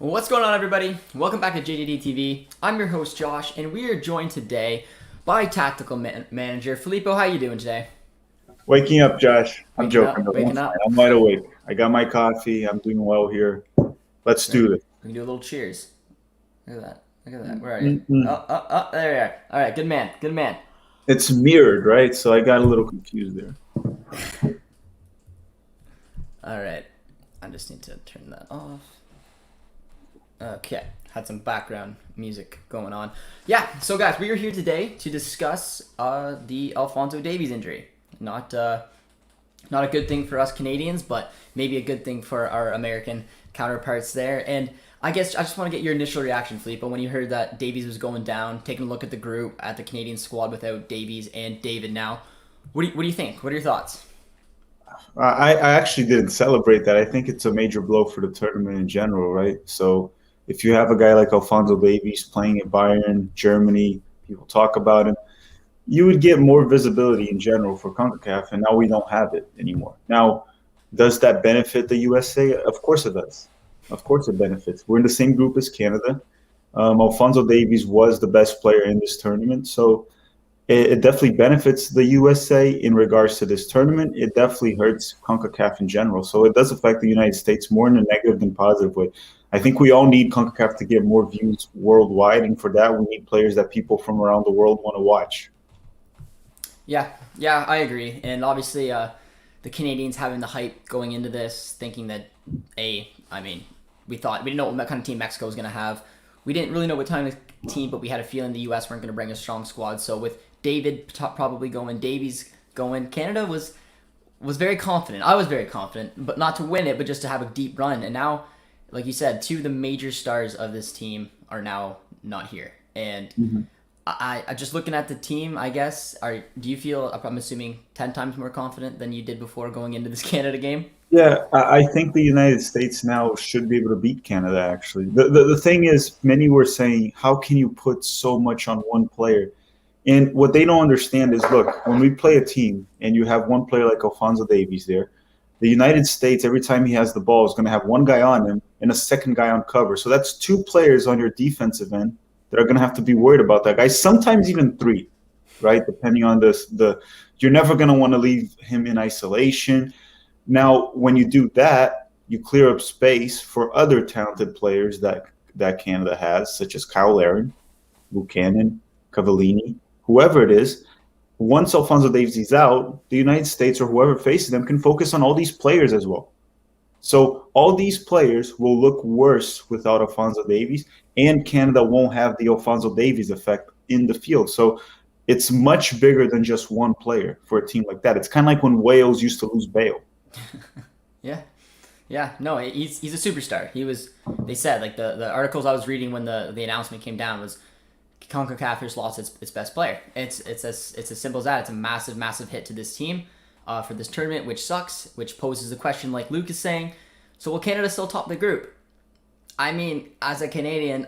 What's going on, everybody? Welcome back to JJD TV. I'm your host, Josh, and we are joined today by Tactical Manager Filippo. How you doing today? Waking up, Josh. I'm Waking joking, up, but waking I'm fine. up. I'm wide awake. I got my coffee. I'm doing well here. Let's do this. We can do a little cheers. Look at that. Look at that. Where are you? Mm-mm. Oh, there you are. All right, good man, good man. It's mirrored, right? So I got a little confused there. All right, I just need to turn that off. Okay, had some background music going on. Yeah, so guys, we are here today to discuss the Alphonso Davies injury. Not a good thing for us Canadians, but maybe a good thing for our American counterparts there. And I guess I just want to get your initial reaction, Filippo, when you heard that Davies was going down, taking a look at the group, at the Canadian squad without Davies and David now. What do you think? What are your thoughts? I actually didn't celebrate that. I think it's a major blow for the tournament in general, right? So if you have a guy like Alphonso Davies playing at Bayern, Germany, people talk about him, you would get more visibility in general for CONCACAF, and now we don't have it anymore. Now, does that benefit the USA? Of course it does. Of course it benefits. We're in the same group as Canada. Alphonso Davies was the best player in this tournament, so it definitely benefits the USA in regards to this tournament. It definitely hurts CONCACAF in general. So it does affect the United States more in a negative than positive way. I think we all need CONCACAF to get more views worldwide, and for that, we need players that people from around the world want to watch. Yeah, I agree. And obviously, the Canadians having the hype going into this, thinking that we didn't know what kind of team Mexico was going to have. We didn't really know what kind of team, but we had a feeling the U.S. weren't going to bring a strong squad. So with David probably going, Davies going, Canada was very confident. I was very confident, but not to win it, but just to have a deep run. And now, like you said, two of the major stars of this team are now not here. And I just looking at the team, I guess, do you feel, I'm assuming, 10 times more confident than you did before going into this Canada game? Yeah, I think the United States now should be able to beat Canada, actually. The thing is, many were saying, how can you put so much on one player? And what they don't understand is, look, when we play a team and you have one player like Alphonso Davies there, the United States, every time he has the ball, is going to have one guy on him and a second guy on cover. So that's two players on your defensive end that are going to have to be worried about that guy, sometimes even three, right? Depending on you're never going to want to leave him in isolation. Now, when you do that, you clear up space for other talented players that Canada has, such as Kyle Larin, Buchanan, Cavallini, whoever it is. Once Alphonso Davies is out, the United States or whoever faces them can focus on all these players as well. So all these players will look worse without Alphonso Davies, and Canada won't have the Alphonso Davies effect in the field. So it's much bigger than just one player for a team like that. It's kind of like when Wales used to lose Bale. Yeah, no, he's a superstar. They said, like the articles I was reading when the announcement came down was CONCACAF just lost its best player. It's as simple as that. It's a massive hit to this team for this tournament, which sucks, which poses a question like Luke is saying. So will Canada still top the group? I mean, as a Canadian,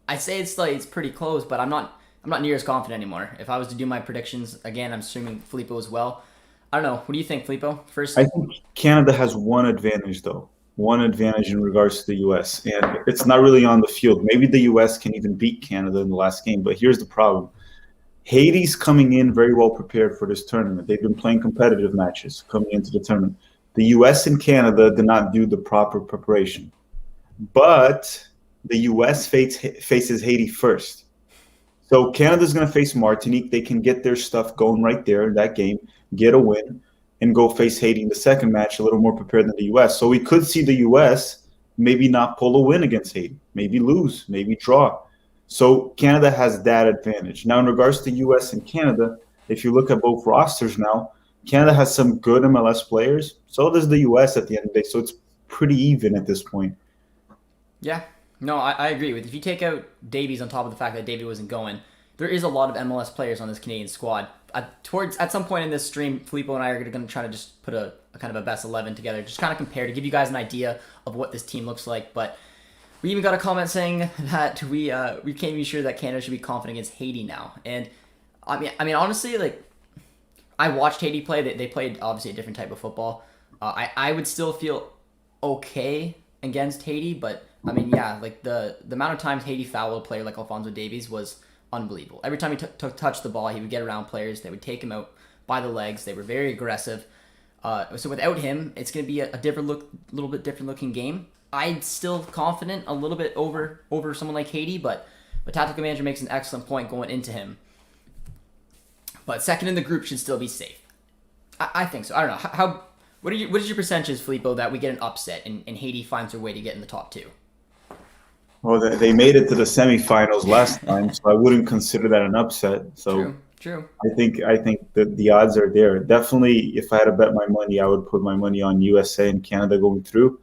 I say it's pretty close, but I'm not near as confident anymore. If I was to do my predictions again, I'm assuming Filippo as well. I don't know. What do you think, Filippo? First, I think Canada has one advantage, though. One advantage in regards to the U.S., and it's not really on the field. Maybe the U.S. can even beat Canada in the last game, but here's the problem. Haiti's coming in very well prepared for this tournament. They've been playing competitive matches coming into the tournament. The U.S. and Canada did not do the proper preparation, but the U.S. faces Haiti first. So Canada's going to face Martinique. They can get their stuff going right there in that game, get a win, and go face Haiti in the second match a little more prepared than the U.S. So we could see the U.S. maybe not pull a win against Haiti, maybe lose, maybe draw. So Canada has that advantage. Now, in regards to U.S. and Canada, if you look at both rosters now, Canada has some good MLS players. So does the U.S. at the end of the day. So it's pretty even at this point. yeah, no, I agree with. If you take out Davies on top of the fact that Davies wasn't going, there is a lot of MLS players on this Canadian squad. At some point in this stream, Filippo and I are going to try to just put a kind of a best 11 together, just kind of compare to give you guys an idea of what this team looks like. But we even got a comment saying that we can't be sure that Canada should be confident against Haiti now. And I mean honestly, like I watched Haiti play. They played obviously a different type of football. I would still feel okay against Haiti, but I mean, yeah, like the amount of times Haiti fouled a player like Alphonso Davies was unbelievable. Every time he touched the ball, he would get around players. They would take him out by the legs. They were very aggressive. So without him, it's going to be a little bit different looking game. I'm still confident a little bit over someone like Haiti, but the tactical manager makes an excellent point going into him. But second in the group should still be safe. I think so. I don't know. What is your percentages, Filippo, that we get an upset and Haiti finds their way to get in the top two? Well, they made it to the semifinals last time, so I wouldn't consider that an upset. So True. I think that the odds are there. Definitely, if I had to bet my money, I would put my money on USA and Canada going through.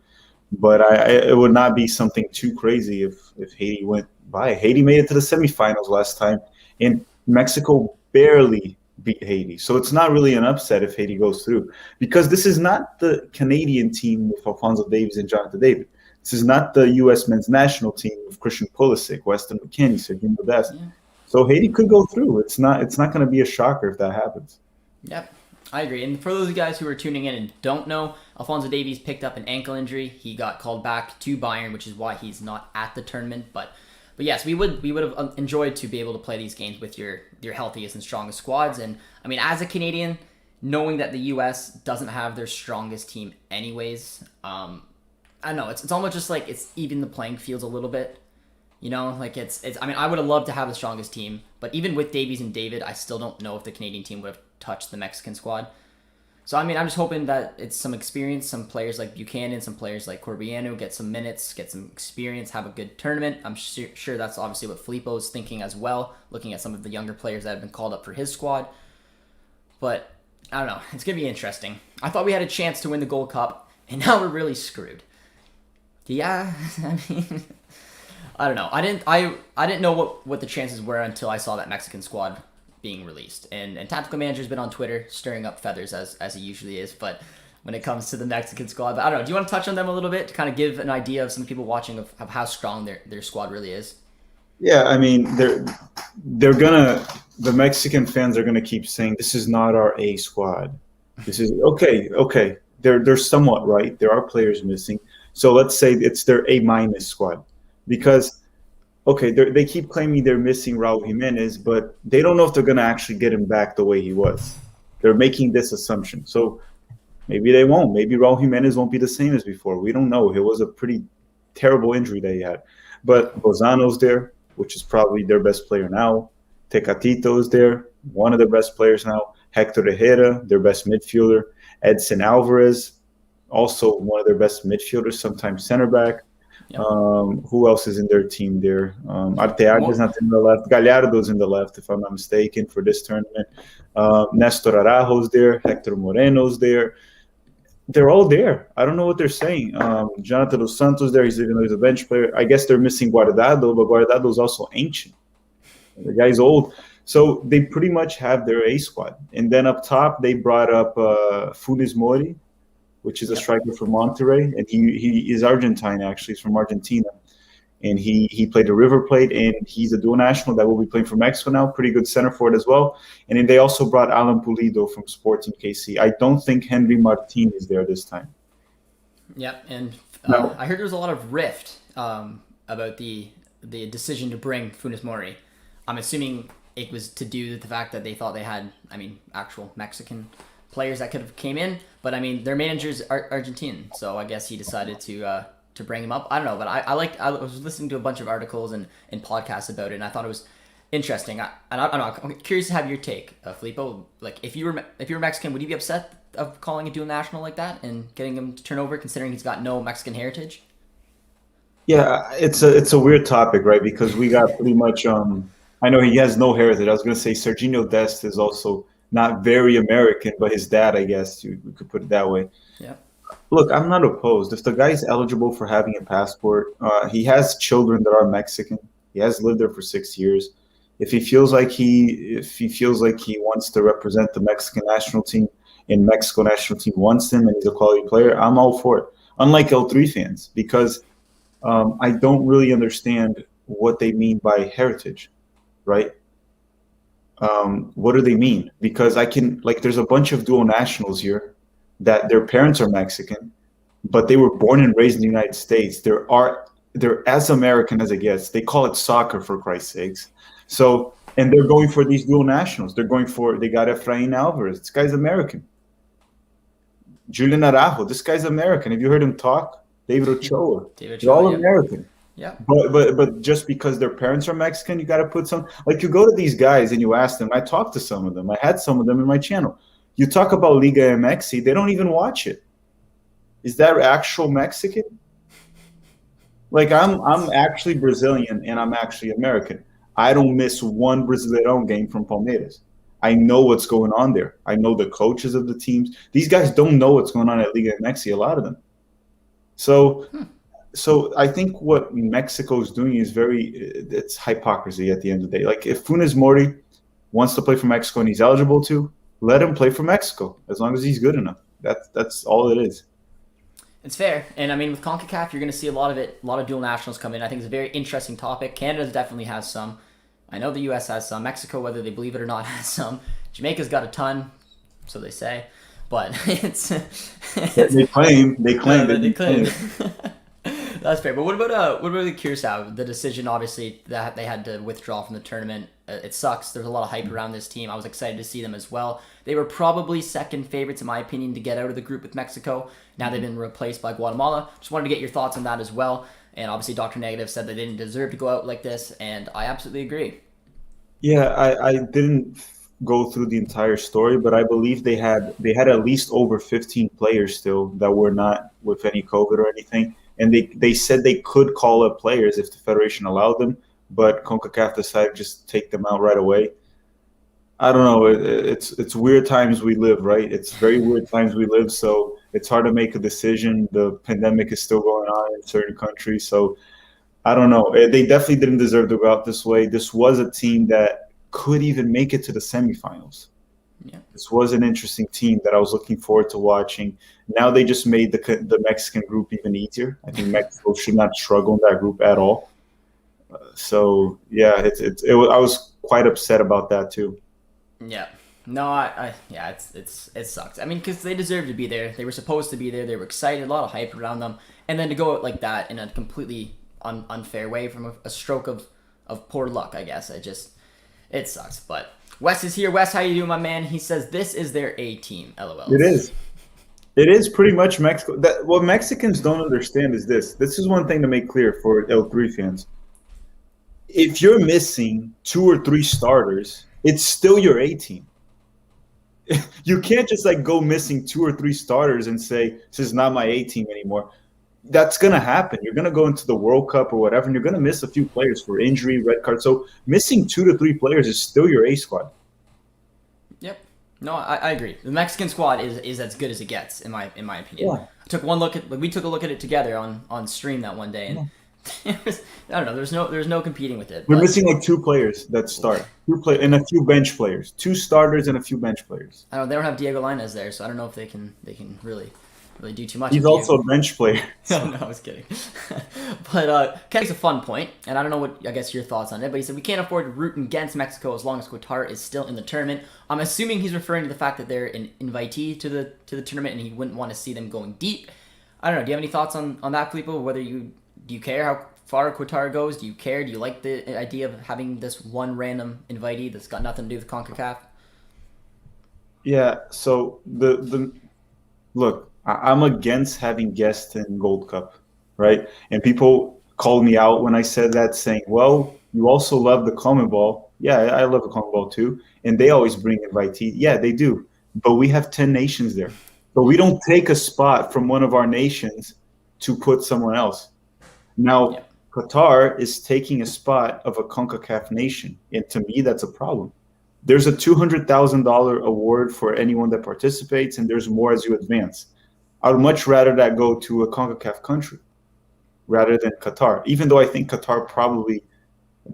But it would not be something too crazy if Haiti went by. Haiti made it to the semifinals last time, and Mexico barely beat Haiti. So it's not really an upset if Haiti goes through, because this is not the Canadian team with Alphonso Davies and Jonathan David. This is not the U.S. men's national team with Christian Pulisic, Weston McKennie, Serginho Dest. Yeah. So Haiti could go through. It's not going to be a shocker if that happens. Yep, I agree. And for those guys who are tuning in and don't know, Alphonso Davies picked up an ankle injury. He got called back to Bayern, which is why he's not at the tournament. But yes, we would have enjoyed to be able to play these games with your healthiest and strongest squads. And I mean, as a Canadian, knowing that the U.S. doesn't have their strongest team anyways, I don't know. It's almost just like it's even the playing fields a little bit. You know, like it's. I mean, I would have loved to have the strongest team, but even with Davies and David, I still don't know if the Canadian team would have touched the Mexican squad. So I mean, I'm just hoping that it's some experience, some players like Buchanan, some players like Corbiano get some minutes, get some experience, have a good tournament. I'm sure that's obviously what Filippo's thinking as well, looking at some of the younger players that have been called up for his squad. But I don't know. It's gonna be interesting. I thought we had a chance to win the Gold Cup, and now we're really screwed. Yeah, I mean, I don't know. I didn't know what the chances were until I saw that Mexican squad being released. And tactical manager's been on Twitter stirring up feathers as he usually is. But when it comes to the Mexican squad, but I don't know. Do you want to touch on them a little bit to kind of give an idea of some people watching of how strong their squad really is? Yeah, I mean, the Mexican fans are gonna keep saying this is not our A squad. This is okay. They're somewhat right. There are players missing. So let's say it's their A- squad, because, okay, they keep claiming they're missing Raul Jimenez, but they don't know if they're going to actually get him back the way he was. They're making this assumption. So maybe they won't. Maybe Raul Jimenez won't be the same as before. We don't know. It was a pretty terrible injury that he had. But Lozano's there, which is probably their best player now. Tecatito's there, one of their best players now. Hector Herrera, their best midfielder. Edson Alvarez, also one of their best midfielders, sometimes center back. Yep. Who else is in their team there? Arteaga's not in the left. Gallardo's in the left, if I'm not mistaken, for this tournament. Nestor Araujo's there. Hector Moreno's there. They're all there. I don't know what they're saying. Jonathan Dos Santos there. Even though he's a bench player. I guess they're missing Guardado, but Guardado's also ancient. The guy's old. So they pretty much have their A squad. And then up top, they brought up Funes Mori, which is a striker from Monterrey, and he is Argentine, actually. He's from Argentina, and he played the River Plate, and he's a dual national that will be playing for Mexico now. Pretty good center forward as well. And then they also brought Alan Pulido from Sporting KC. I don't think Henry Martin is there this time. Yep, and I heard there was a lot of rift about the decision to bring Funes Mori. I'm assuming it was to do with the fact that they thought they had, actual Mexican players that could have came in, but I mean their manager's Argentine, so I guess he decided to bring him up. I don't know, but I was listening to a bunch of articles and podcasts about it, and I thought it was interesting. I don't know. I'm curious to have your take, Filippo. Like if you were Mexican, would you be upset of calling a dual national like that and getting him to turn over, considering he's got no Mexican heritage? Yeah, it's a weird topic, right? Because we got pretty much. I know he has no heritage. I was going to say Serginho Dest is also not very American, but his dad, I guess we could put it that way. Yeah. Look, I'm not opposed. If the guy's eligible for having a passport, he has children that are Mexican. He has lived there for 6 years. If he feels like he wants to represent the Mexican national team, and Mexico national team wants him, and he's a quality player, I'm all for it. Unlike L3 fans, because I don't really understand what they mean by heritage, right? What do they mean? Because there's a bunch of dual nationals here that their parents are Mexican, but they were born and raised in the United States. There are they're as American as it gets. They call it soccer, for Christ's sakes. So, and they're going for these dual nationals. They got Efrain Alvarez. This guy's American. Julian Araujo. This guy's American. Have you heard him talk? David Ochoa. They're all American. Yeah. But just because their parents are Mexican, you got to put some. Like, you go to these guys and you ask them. I talked to some of them. I had some of them in my channel. You talk about Liga MX, they don't even watch it. Is that actual Mexican? Like, I'm actually Brazilian and I'm actually American. I don't miss one Brasileirão game from Palmeiras. I know what's going on there. I know the coaches of the teams. These guys don't know what's going on at Liga MX, a lot of them. So I think what Mexico is doing is it's hypocrisy at the end of the day. Like, if Funes Mori wants to play for Mexico and he's eligible to, let him play for Mexico as long as he's good enough. That's all it is. It's fair. And I mean, with CONCACAF, you're going to see a lot of dual nationals come in. I think it's a very interesting topic. Canada definitely has some. I know the U.S. has some. Mexico, whether they believe it or not, has some. Jamaica's got a ton, so they say. But it's they claim. That's fair. But what about the Curacao? The decision, obviously, that they had to withdraw from the tournament. It sucks. There's a lot of hype around this team. I was excited to see them as well. They were probably second favorites, in my opinion, to get out of the group with Mexico. Now they've been replaced by Guatemala. Just wanted to get your thoughts on that as well. And obviously, Dr. Negative said they didn't deserve to go out like this, and I absolutely agree. Yeah, I didn't go through the entire story, but I believe they had at least over 15 players still that were not with any COVID or anything. And they said they could call up players if the federation allowed them, but CONCACAF decided to just take them out right away. I don't know. It's weird times we live, right? It's very weird times we live, so it's hard to make a decision. The pandemic is still going on in certain countries, so I don't know. They definitely didn't deserve to go out this way. This was a team that could even make it to the semifinals. Yeah. This was an interesting team that I was looking forward to watching. Now they just made the Mexican group even easier. I think Mexico should not struggle in that group at all. So yeah, I was quite upset about that too. Yeah. No, it sucks. I mean, because they deserve to be there. They were supposed to be there. They were excited. A lot of hype around them, and then to go out like that in a completely unfair way from a stroke of poor luck, I guess. It sucks. But Wes is here. Wes, how you doing, my man? He says this is their A team. LOL. It is. It is pretty much Mexico. What Mexicans don't understand is this. This is one thing to make clear for L3 fans. If you're missing 2 or 3 starters, it's still your A team. You can't just go missing 2 or 3 starters and say, this is not my A team anymore. That's going to happen. You're going to go into the World Cup or whatever, and you're going to miss a few players for injury, red card. So missing 2 to 3 players is still your A squad. Yep. No, I agree. The Mexican squad is as good as it gets, in my opinion. Yeah. We took a look at it together on stream that one day, and I don't know. There's no competing with it. We're missing 2 players that start, 2 players and a few bench players, 2 starters and a few bench players. I don't. They don't have Diego Lainez there, so I don't know if they can really do too much. He's also a bench player. So. No, I was kidding. But Ken makes a fun point, and I don't know what your thoughts on it. But he said we can't afford to root against Mexico as long as Qatar is still in the tournament. I'm assuming he's referring to the fact that they're an invitee to the tournament, and he wouldn't want to see them going deep. I don't know. Do you have any thoughts on that, Filippo? Whether do you care how far Qatar goes? Do you care? Do you like the idea of having this one random invitee that's got nothing to do with CONCACAF? Yeah. So look. I'm against having guests in Gold Cup, right? And people called me out when I said that, saying, well, you also love the CONMEBOL. Yeah, I love the CONMEBOL too. And they always bring invitees. Yeah, they do. But we have 10 nations there. So we don't take a spot from one of our nations to put someone else. Now, Qatar is taking a spot of a CONCACAF nation. And to me, that's a problem. There's a $200,000 award for anyone that participates, and there's more as you advance. I would much rather that go to a CONCACAF country rather than Qatar, even though I think Qatar probably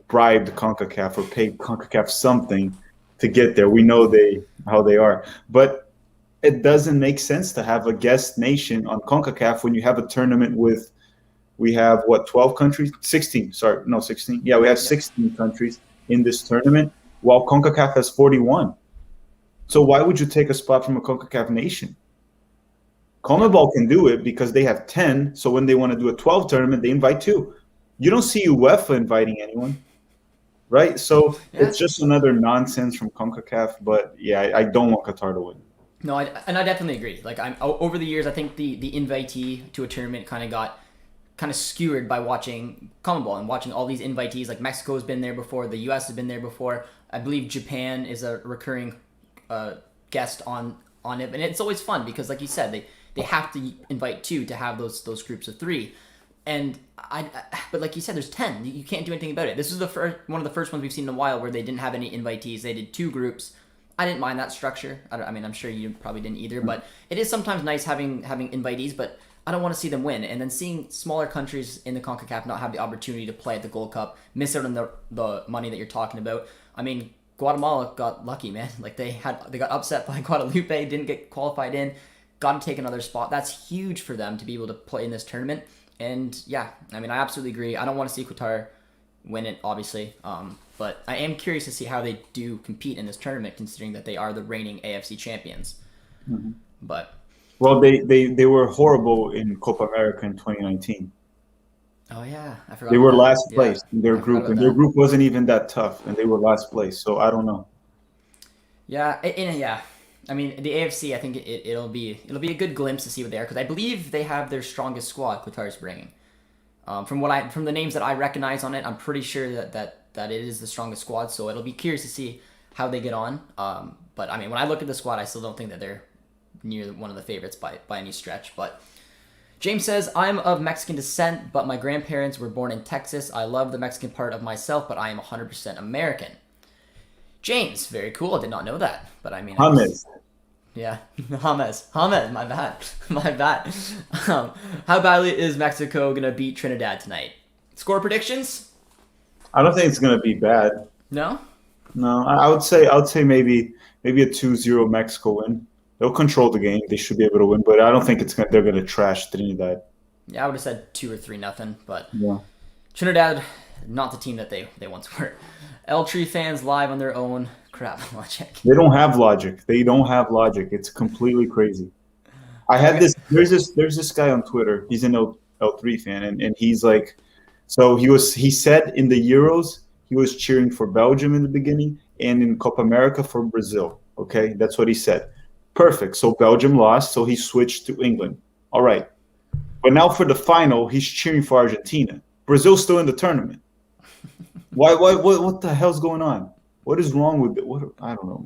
bribed CONCACAF or paid CONCACAF something to get there. We know how they are. But it doesn't make sense to have a guest nation on CONCACAF when you have a tournament we have, 12 countries? 16. Sorry, no, 16. Yeah, we have 16 countries in this tournament, while CONCACAF has 41. So why would you take a spot from a CONCACAF nation? CONMEBOL can do it because they have 10, so when they want to do a 12 tournament, they invite 2. You don't see UEFA inviting anyone, right? So Yeah. it's just another nonsense from CONCACAF. But yeah, I don't want Qatar to win. No, and I definitely agree. Like over the years, I think the invitee to a tournament kind of skewered by watching CONMEBOL and watching all these invitees. Like Mexico's been there before, the U.S. has been there before. I believe Japan is a recurring guest on it, and it's always fun because, like you said, they have to invite two to have those groups of three. And but like you said, there's 10. You can't do anything about it. This is one of the first ones we've seen in a while where they didn't have any invitees. They did two groups. I didn't mind that structure. I mean, I'm sure you probably didn't either. But it is sometimes nice having invitees. But I don't want to see them win. And then seeing smaller countries in the CONCACAF not have the opportunity to play at the Gold Cup, miss out on the money that you're talking about. I mean, Guatemala got lucky, man. Like they got upset by Guadalupe, didn't get qualified in, got to take another spot. That's huge for them to be able to play in this tournament. And yeah, I mean, I absolutely agree. I don't want to see Qatar win it, obviously. But I am curious to see how they do compete in this tournament, considering that they are the reigning AFC champions. Mm-hmm. But well, they were horrible in Copa America in 2019. Oh yeah, I forgot. They were last place in their group, and their that. group wasn't even that tough, and they were last place. So I don't know. Yeah, yeah. I mean, the AFC. I think it'll be a good glimpse to see what they are, because I believe they have their strongest squad. Qatar's bringing. From the names that I recognize on it, I'm pretty sure that it is the strongest squad. So it'll be curious to see how they get on. But I mean, when I look at the squad, I still don't think that they're near one of the favorites by any stretch. But James says, I'm of Mexican descent, but my grandparents were born in Texas. I love the Mexican part of myself, but I am 100% American. James, very cool. I did not know that. But I mean, James. Yeah, James, my bad. How badly is Mexico going to beat Trinidad tonight? Score predictions? I don't think it's going to be bad. No? No, I would say maybe a 2-0 Mexico win. They'll control the game. They should be able to win, but I don't think they're going to trash Trinidad. Yeah, I would have said 2 or 3-0, but yeah. Trinidad, not the team that they once were. L Tree fans live on their own. Crap, logic. They don't have logic. It's completely crazy. I had this. There's this guy on Twitter. He's an L3 fan, and he's like, so he said in the Euros he was cheering for Belgium in the beginning, and in Copa America for Brazil. Okay, that's what he said. Perfect. So Belgium lost, so he switched to England. All right. But now for the final, he's cheering for Argentina. Brazil's still in the tournament. Why? What the hell's going on? What is wrong with it? I don't know,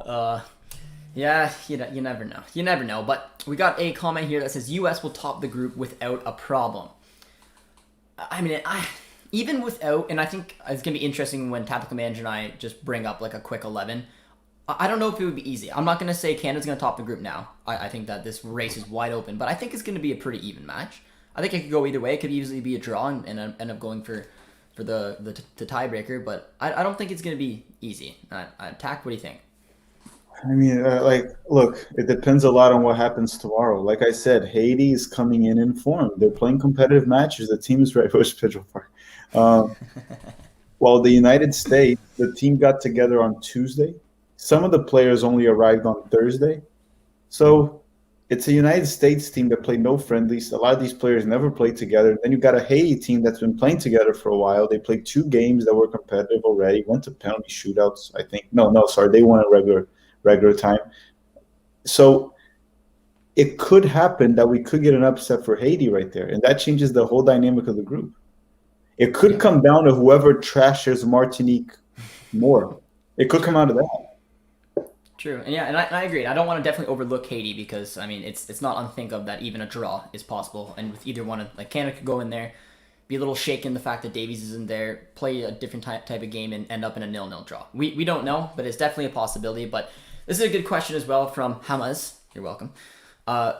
man. Yeah, you never know. You never know. But we got a comment here that says U.S. will top the group without a problem. I mean, even without, and I think it's gonna be interesting when Tactical Manager and I just bring up like a quick 11. I don't know if it would be easy. I'm not going to say Canada's going to top the group now. I think that this race is wide open, but I think it's going to be a pretty even match. I think it could go either way. It could easily be a draw and end up going for the tiebreaker, but I don't think it's going to be easy. Tack, what do you think? I mean, look, it depends a lot on what happens tomorrow. Like I said, Haiti is coming in form. They're playing competitive matches. The team is ready for schedule for. While the United States, the team got together on Tuesday. Some of the players only arrived on Thursday. So it's a United States team that played no friendlies. A lot of these players never played together. Then you've got a Haiti team that's been playing together for a while. They played 2 games that were competitive already, went to penalty shootouts, I think. Sorry, they won a regular time. So it could happen that we could get an upset for Haiti right there, and that changes the whole dynamic of the group. It could come down to whoever trashes Martinique more. It could come out of that. True, and I agree. I don't want to definitely overlook Haiti because I mean it's not unthinkable that even a draw is possible, and with either one, like Canada could go in there, be a little shaken the fact that Davies isn't there, play a different type of game, and end up in a 0-0 draw. We don't know, but it's definitely a possibility. But this is a good question as well from Hamas. You're welcome.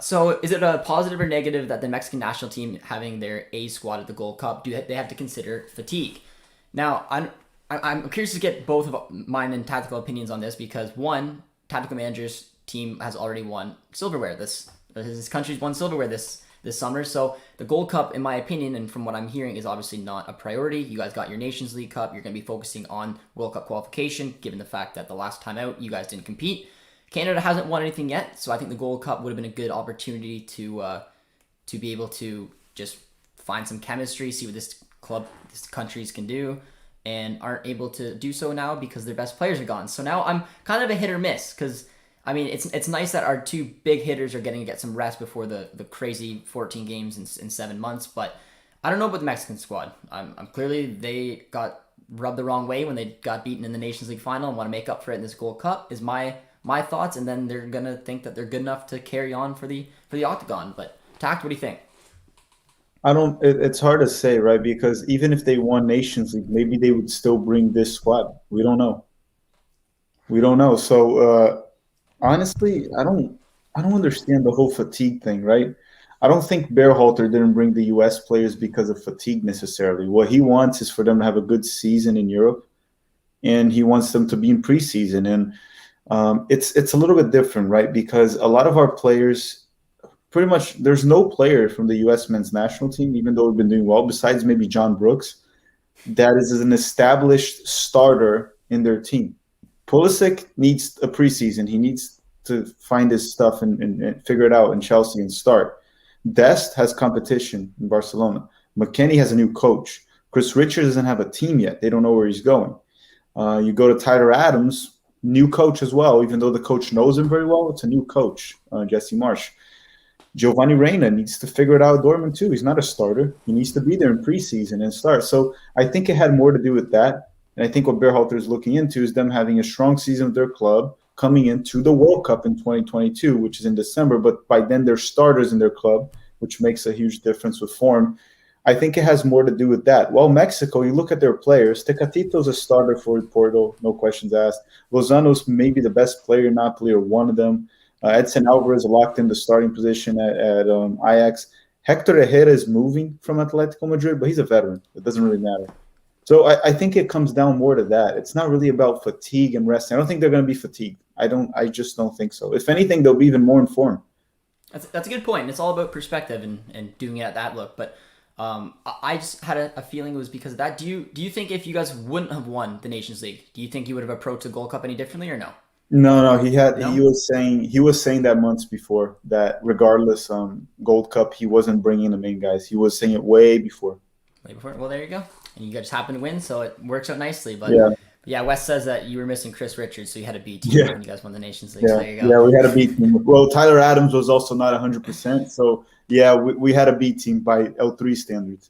So is it a positive or negative that the Mexican national team having their A squad at the Gold Cup? Do they have to consider fatigue? Now I'm curious to get both of mine and tactical opinions on this because one, Tactical Manager's team has already won silverware. His country's won silverware this summer. So the Gold Cup, in my opinion, and from what I'm hearing, is obviously not a priority. You guys got your Nations League Cup. You're going to be focusing on World Cup qualification, given the fact that the last time out you guys didn't compete. Canada hasn't won anything yet, so I think the Gold Cup would have been a good opportunity to be able to just find some chemistry, see what this countries can do, and aren't able to do so now because their best players are gone. So now I'm kind of a hit or miss because, I mean, it's nice that our two big hitters are getting to get some rest before the crazy 14 games in 7 months, but I don't know about the Mexican squad. I'm clearly they got rubbed the wrong way when they got beaten in the Nations League final and want to make up for it in this Gold Cup is my thoughts, and then they're gonna think that they're good enough to carry on for the octagon. But Tact, what do you think? I don't. It's hard to say, right? Because even if they won Nations League, maybe they would still bring this squad. We don't know. We don't know. So honestly, I don't understand the whole fatigue thing, right? I don't think Berhalter didn't bring the U.S. players because of fatigue necessarily. What he wants is for them to have a good season in Europe, and he wants them to be in preseason. And it's a little bit different, right? Because a lot of our players, pretty much, there's no player from the U.S. men's national team, even though we've been doing well, besides maybe John Brooks, that is an established starter in their team. Pulisic needs a preseason. He needs to find his stuff and figure it out in Chelsea and start. Dest has competition in Barcelona. McKennie has a new coach. Chris Richards doesn't have a team yet. They don't know where he's going. You go to Tyler Adams, new coach as well. Even though the coach knows him very well, it's a new coach, Jesse Marsh. Giovanni Reina needs to figure it out at Dortmund too. He's not a starter. He needs to be there in preseason and start. So I think it had more to do with that. And I think what Berhalter is looking into is them having a strong season with their club, coming into the World Cup in 2022, which is in December. But by then they're starters in their club, which makes a huge difference with form. I think it has more to do with that. Well, Mexico, you look at their players. Tecatito's a starter for Porto, no questions asked. Lozano's maybe the best player in Napoli or one of them. Edson Alvarez locked in the starting position at Ajax. Hector Herrera is moving from Atletico Madrid, but he's a veteran. It doesn't really matter. So I think it comes down more to that. It's not really about fatigue and resting. I don't think they're going to be fatigued. I just don't think so. If anything, they'll be even more informed. That's a good point. It's all about perspective and doing it at that look. But I just had a feeling it was because of that. Do you think if you guys wouldn't have won the Nations League, do you think you would have approached the Gold Cup any differently or no? No. No? He was saying that months before that regardless Gold Cup he wasn't bringing the main guys. He was saying it way before. Way before. Well, there you go. And you guys happen to win, so it works out nicely. But yeah, Wes says that you were missing Chris Richards, so you had a B team when you guys won the Nations League. Yeah, so there you go. Yeah, we had a B team. Well, Tyler Adams was also not 100%, so yeah, we had a B team by L3 standards.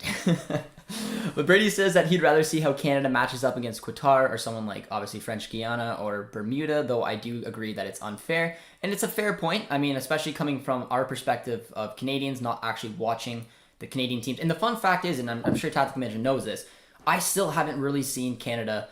But Brady says that he'd rather see how Canada matches up against Qatar or someone like obviously French Guiana or Bermuda, though I do agree that it's unfair. And it's a fair point. I mean, especially coming from our perspective of Canadians not actually watching the Canadian teams. And the fun fact is, and I'm sure Tactical Manager knows this, I still haven't really seen Canada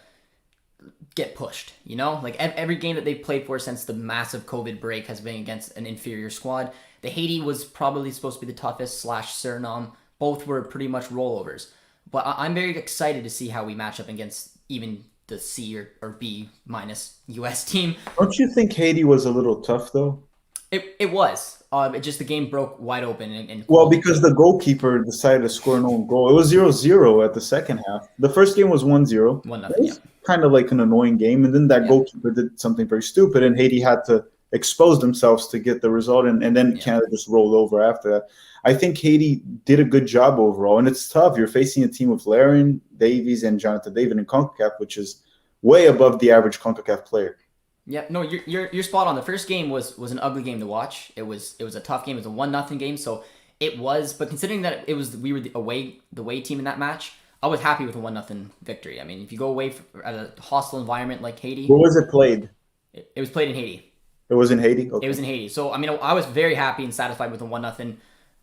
get pushed, you know? Like every game that they've played for since the massive COVID break has been against an inferior squad. The Haiti was probably supposed to be the toughest / Suriname. Both were pretty much rollovers. But I'm very excited to see how we match up against even the C or B minus US team. Don't you think Haiti was a little tough though? It was. It just the game broke wide open. And well, because the goalkeeper decided to score an own goal. It was 0-0 at the second half. The first game was 1-0. 1-0, it was kind of like an annoying game. And then that goalkeeper did something very stupid, and Haiti had to expose themselves to get the result. And then Canada just rolled over after that. I think Haiti did a good job overall. And it's tough. You're facing a team with Larin, Davies, and Jonathan David in CONCACAF, which is way above the average CONCACAF player. Yeah, no, you're spot on. The first game was an ugly game to watch. It was a tough game. It was a 1-0 game, so it was. But considering that we were the away team in that match, I was happy with a 1-0 victory. I mean, if you go away at a hostile environment like Haiti, where was it played? It was played in Haiti. It was in Haiti. Okay. It was in Haiti. So I mean, I was very happy and satisfied with a 1-0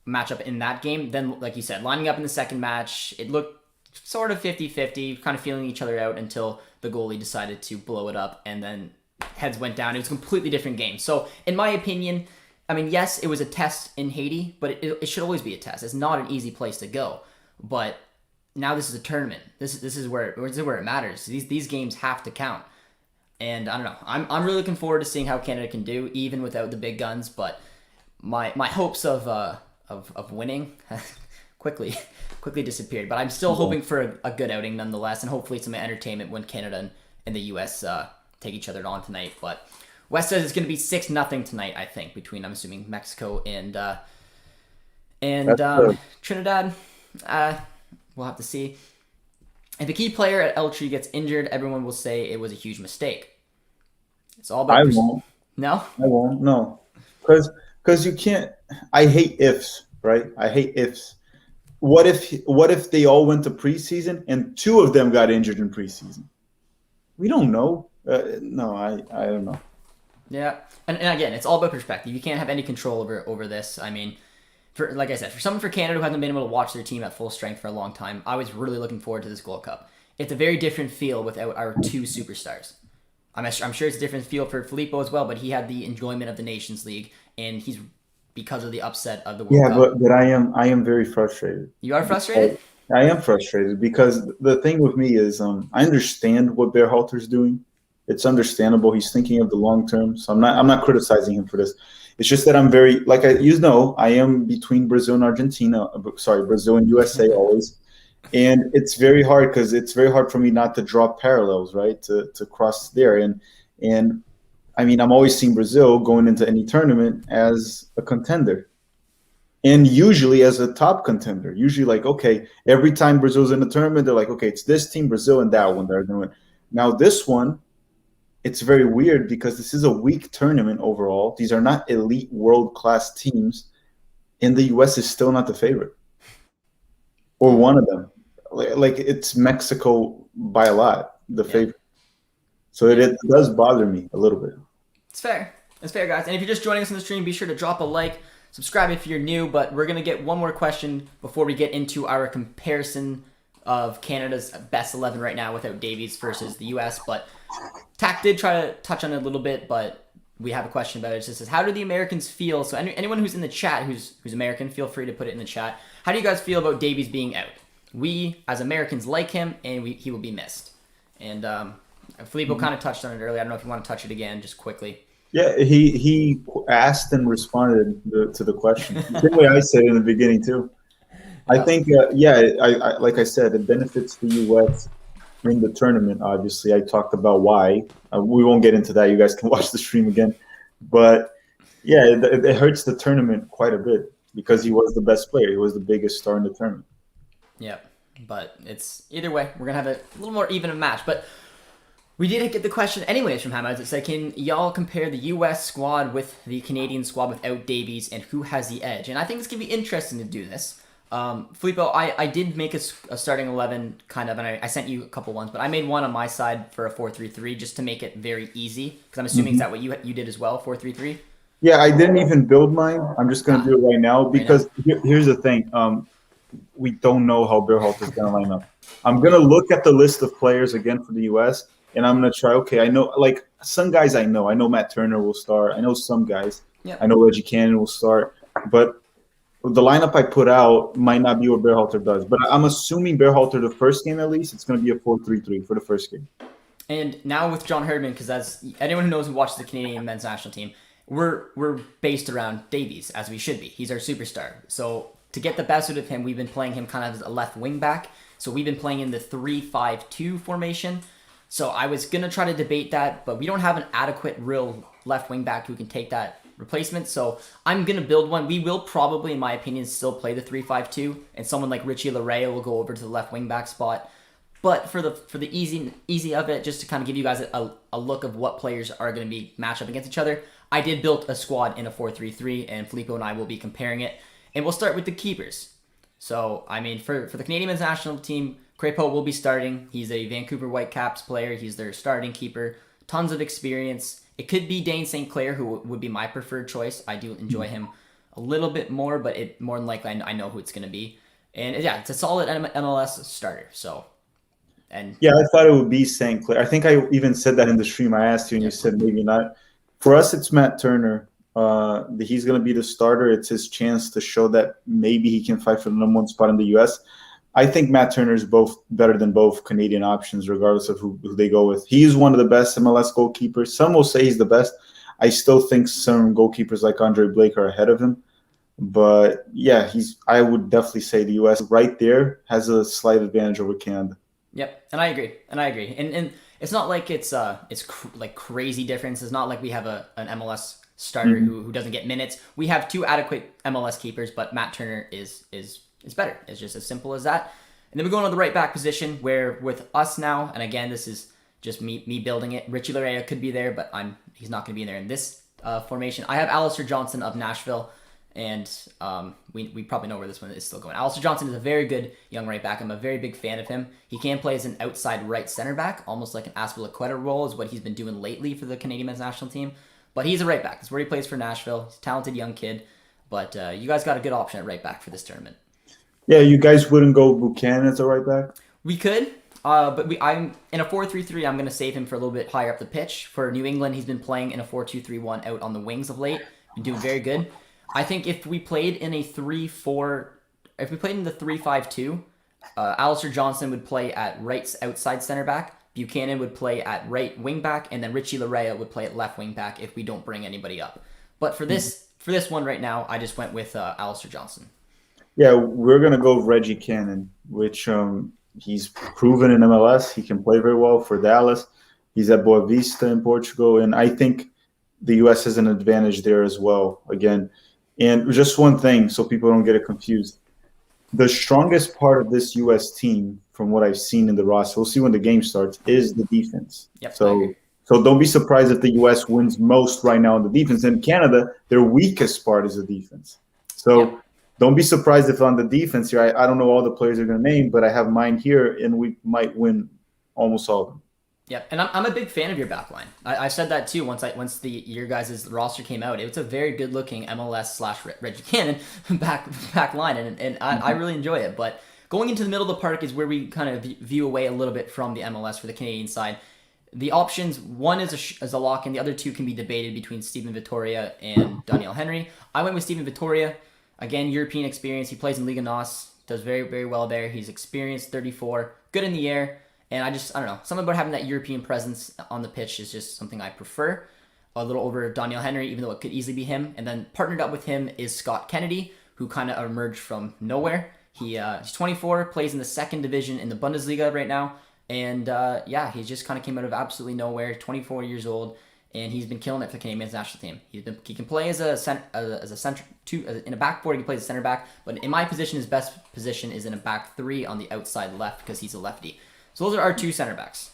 matchup in that game. Then, like you said, lining up in the second match, it looked sort of 50-50, kind of feeling each other out until the goalie decided to blow it up, and then heads went down. It was a completely different game. So in my opinion, I mean, yes, it was a test in Haiti, but it should always be a test. It's not an easy place to go. But now this is a tournament. This is where it matters. These games have to count. And I don't know. I'm really looking forward to seeing how Canada can do, even without the big guns. But my hopes of winning quickly disappeared. But I'm still hoping for a good outing nonetheless, and hopefully some entertainment when Canada and the U.S. Take each other on tonight. But Wes says it's going to be 6-0 tonight, I think, between, I'm assuming, Mexico and Trinidad. We'll have to see. If a key player at Eltree gets injured, everyone will say it was a huge mistake. It's all about. I won't. No. I won't. No, because you can't. I hate ifs, right? I hate ifs. What if they all went to preseason and two of them got injured in preseason? We don't know. No, I don't know. Yeah, and again, it's all about perspective. You can't have any control over this. I mean, like I said, for someone for Canada who hasn't been able to watch their team at full strength for a long time, I was really looking forward to this Gold Cup. It's a very different feel without our two superstars. I'm sure it's a different feel for Filippo as well, but he had the enjoyment of the Nations League, and he's because of the upset of the World Cup. Yeah, but I am very frustrated. You are frustrated? I am frustrated because the thing with me is I understand what Berhalter's doing. It's understandable. He's thinking of the long term, so I'm not criticizing him for this. It's just that I'm very I am between Brazil and Argentina. Sorry, Brazil and USA always, and it's very hard because it's very hard for me not to draw parallels, right? To cross there, and I mean I'm always seeing Brazil going into any tournament as a contender. And usually as a top contender, usually like, okay, every time Brazil's in a tournament, they're like, okay, it's this team, Brazil, and that one they're going to win. Now this one, it's very weird because this is a weak tournament overall. These are not elite world-class teams, and the U.S. is still not the favorite. Or one of them. Like it's Mexico by a lot, the favorite. So it does bother me a little bit. It's fair. It's fair, guys. And if you're just joining us on the stream, be sure to drop a like. Subscribe if you're new, but we're going to get one more question before we get into our comparison of Canada's best 11 right now without Davies versus the U.S. But Tack did try to touch on it a little bit, but we have a question about it. It just says, how do the Americans feel? So anyone who's in the chat who's American, feel free to put it in the chat. How do you guys feel about Davies being out? We, as Americans, like him, and he will be missed. And Filippo kind of touched on it earlier. I don't know if you want to touch it again just quickly. Yeah, he asked and responded to the question. The same way I said in the beginning too. I think, I like I said, it benefits the U.S. in the tournament. Obviously, I talked about why. We won't get into that. You guys can watch the stream again. But yeah, it hurts the tournament quite a bit because he was the best player. He was the biggest star in the tournament. Yeah, but it's either way. We're gonna have a little more even a match, but. We did get the question anyways from Hamad. It said, can y'all compare the U.S. squad with the Canadian squad without Davies and who has the edge? And I think it's going to be interesting to do this. Filippo, I did make a starting 11 kind of, and I sent you a couple ones, but I made one on my side for a 4-3-3 just to make it very easy. Because I'm assuming is that what you did as well, 4-3-3? Yeah, I didn't even build mine. I'm just going to do it right now because here's the thing. We don't know how Berhalter's going to line up. I'm going to look at the list of players again for the U.S., and I'm going to try, okay, I know, like, some guys I know. I know Matt Turner will start. I know some guys. Yep. I know Reggie Cannon will start. But the lineup I put out might not be what Berhalter does. But I'm assuming Berhalter, the first game at least, it's going to be a 4-3-3 for the first game. And now with John Herdman, because as anyone who knows who watches the Canadian men's national team, we're based around Davies, as we should be. He's our superstar. So to get the best out of him, we've been playing him kind of as a left wing back. So we've been playing in the 3-5-2 formation. So I was going to try to debate that, but we don't have an adequate real left wing back who can take that replacement. So I'm going to build one. We will probably, in my opinion, still play the 3-5-2, and someone like Richie Larea will go over to the left wing back spot. But for the easy of it, just to kind of give you guys a look of what players are going to be matched up against each other, I did build a squad in a 4-3-3, and Filippo and I will be comparing it. And we'll start with the keepers. So, I mean, for the Canadian men's national team, Crépeau will be starting. He's a Vancouver Whitecaps player. He's their starting keeper. Tons of experience. It could be Dane St. Clair, who would be my preferred choice. I do enjoy him a little bit more, but more than likely I know who it's going to be. And yeah, it's a solid MLS starter. So, and yeah, I thought it would be St. Clair. I think I even said that in the stream. I asked you, and you said maybe not. For us, it's Matt Turner. He's going to be the starter. It's his chance to show that maybe he can fight for the number one spot in the U.S. I think Matt Turner is better than both Canadian options, regardless of who they go with. He's one of the best MLS goalkeepers. Some will say he's the best. I still think some goalkeepers like Andre Blake are ahead of him. But yeah, I would definitely say the U.S. right there has a slight advantage over Canada. Yep, and I agree. And it's not like it's like crazy difference. It's not like we have an MLS starter who doesn't get minutes. We have two adequate MLS keepers, but Matt Turner is is better. It's just as simple as that. And then we go on to the right back position, where with us now, and again, this is just me building it. Richie Laryea could be there, but he's not going to be there in this formation. I have Alistair Johnson of Nashville, and we probably know where this one is still going. Alistair Johnson is a very good young right back. I'm a very big fan of him. He can play as an outside right center back, almost like an Azpilicueta role is what he's been doing lately for the Canadian men's national team. But he's a right back. That's where he plays for Nashville. He's a talented young kid. But you guys got a good option at right back for this tournament. Yeah, you guys wouldn't go Buchanan as a right back? We could. But I'm in a 4-3-3. I'm going to save him for a little bit higher up the pitch. For New England, he's been playing in a 4-2-3-1 out on the wings of late. Been doing very good. I think if we played in a 3-4, if we played in the 3-5-2, Alistair Johnson would play at right outside center back. Buchanan would play at right wing back, and then Richie Laryea would play at left wing back if we don't bring anybody up. But for this one right now, I just went with Alistair Johnson. Yeah, we're gonna go Reggie Cannon, which he's proven in MLS. He can play very well for Dallas. He's at Boa Vista in Portugal, and I think the U.S. has an advantage there as well. Again, and just one thing, so people don't get it confused. The strongest part of this U.S. team, from what I've seen in the roster, we'll see when the game starts, is the defense. Yep, so don't be surprised if the U.S. wins most right now in the defense. In Canada, their weakest part is the defense. So don't be surprised if on the defense here, I don't know all the players are going to name, but I have mine here, and we might win almost all of them. Yep, and I'm a big fan of your back line. I said that too once your guys' roster came out. It's a very good looking MLS/Reggie Cannon back line, and I really enjoy it. But going into the middle of the park is where we kind of view away a little bit from the MLS for the Canadian side. The options, one is a lock, and the other two can be debated between Steven Vittoria and Daniel Henry. I went with Steven Vittoria. Again, European experience. He plays in Liga NOS, does very, very well there. He's experienced, 34, good in the air. And I don't know, something about having that European presence on the pitch is just something I prefer. A little over Daniel Henry, even though it could easily be him. And then partnered up with him is Scott Kennedy, who kind of emerged from nowhere. He's 24, plays in the second division in the Bundesliga right now. And he just kind of came out of absolutely nowhere, 24 years old. And he's been killing it for the Canadian men's national team. He can play as a center, in a back four. He can play as a center back, but in my position, his best position is in a back three on the outside left because he's a lefty. So those are our two center backs.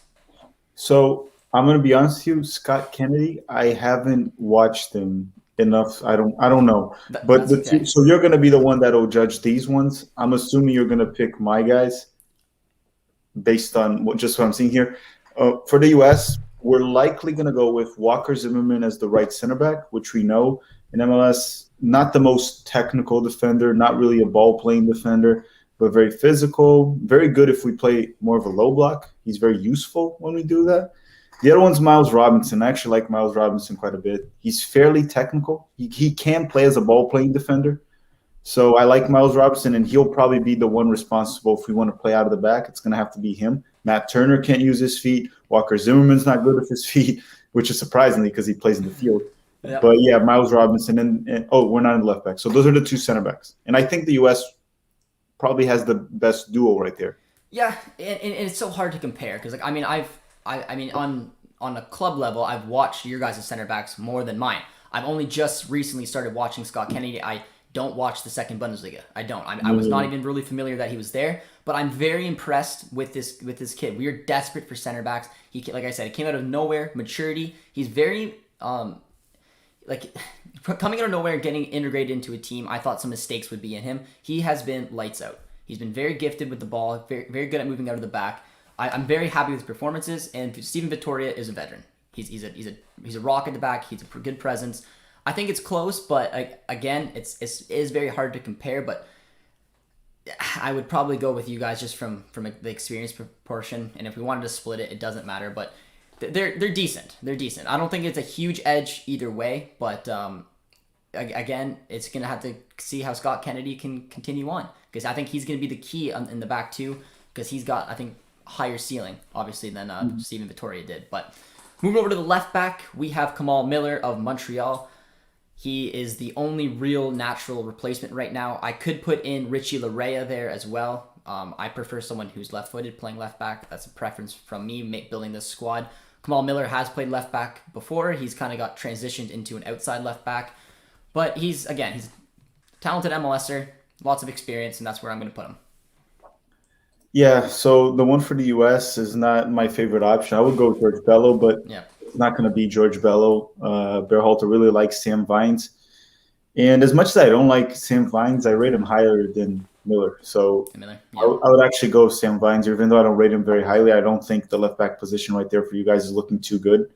So I'm gonna be honest with you, Scott Kennedy. I haven't watched him enough. I don't know. But okay. So you're gonna be the one that'll judge these ones. I'm assuming you're gonna pick my guys based on what I'm seeing here. For the U.S., we're likely going to go with Walker Zimmerman as the right center back, which we know in MLS, not the most technical defender, not really a ball-playing defender, but very physical, very good if we play more of a low block. He's very useful when we do that. The other one's Miles Robinson. I actually like Miles Robinson quite a bit. He's fairly technical. He can play as a ball-playing defender. So I like Miles Robinson, and he'll probably be the one responsible if we want to play out of the back. It's going to have to be him. Matt Turner can't use his feet. Walker Zimmerman's not good with his feet, which is surprisingly because he plays in the field. Yep. But, yeah, Miles Robinson. And we're not in the left back. So those are the two center backs. And I think the U.S. probably has the best duo right there. Yeah, and it's so hard to compare because, on a club level, I've watched your guys' center backs more than mine. I've only just recently started watching Scott Kennedy. I don't watch the second Bundesliga. I don't. I was not even really familiar that he was there, but I'm very impressed with this kid. We are desperate for center backs. Like I said, he came out of nowhere, maturity. He's very coming out of nowhere, getting integrated into a team. I thought some mistakes would be in him. He has been lights out. He's been very gifted with the ball, very, very good at moving out of the back. I'm very happy with his performances, and Steven Vittoria is a veteran. He's a rock at the back. He's a good presence. I think it's close, but again, it is very hard to compare. But I would probably go with you guys just from the experience proportion. And if we wanted to split it, it doesn't matter. But they're decent. They're decent. I don't think it's a huge edge either way. But again, it's gonna have to see how Scott Kennedy can continue on because I think he's gonna be the key in the back too because he's got a higher ceiling obviously than Steven Vittoria did. But moving over to the left back, we have Kamal Miller of Montreal. He is the only real natural replacement right now. I could put in Richie Laryea there as well. I prefer someone who's left-footed playing left back. That's a preference from me building this squad. Kamal Miller has played left back before. He's kind of got transitioned into an outside left back. But he's a talented MLSer. lots of experience, and that's where I'm going to put him. Yeah, so the one for the U.S. is not my favorite option. I would go with George Bello, but Yeah. it's not going to be George Bello. Berhalter really likes Sam Vines. And as much as I don't like Sam Vines, I rate him higher than Miller. So Miller. I would actually go with Sam Vines, even though I don't rate him very highly. I don't think the left back position right there for you guys is looking too good.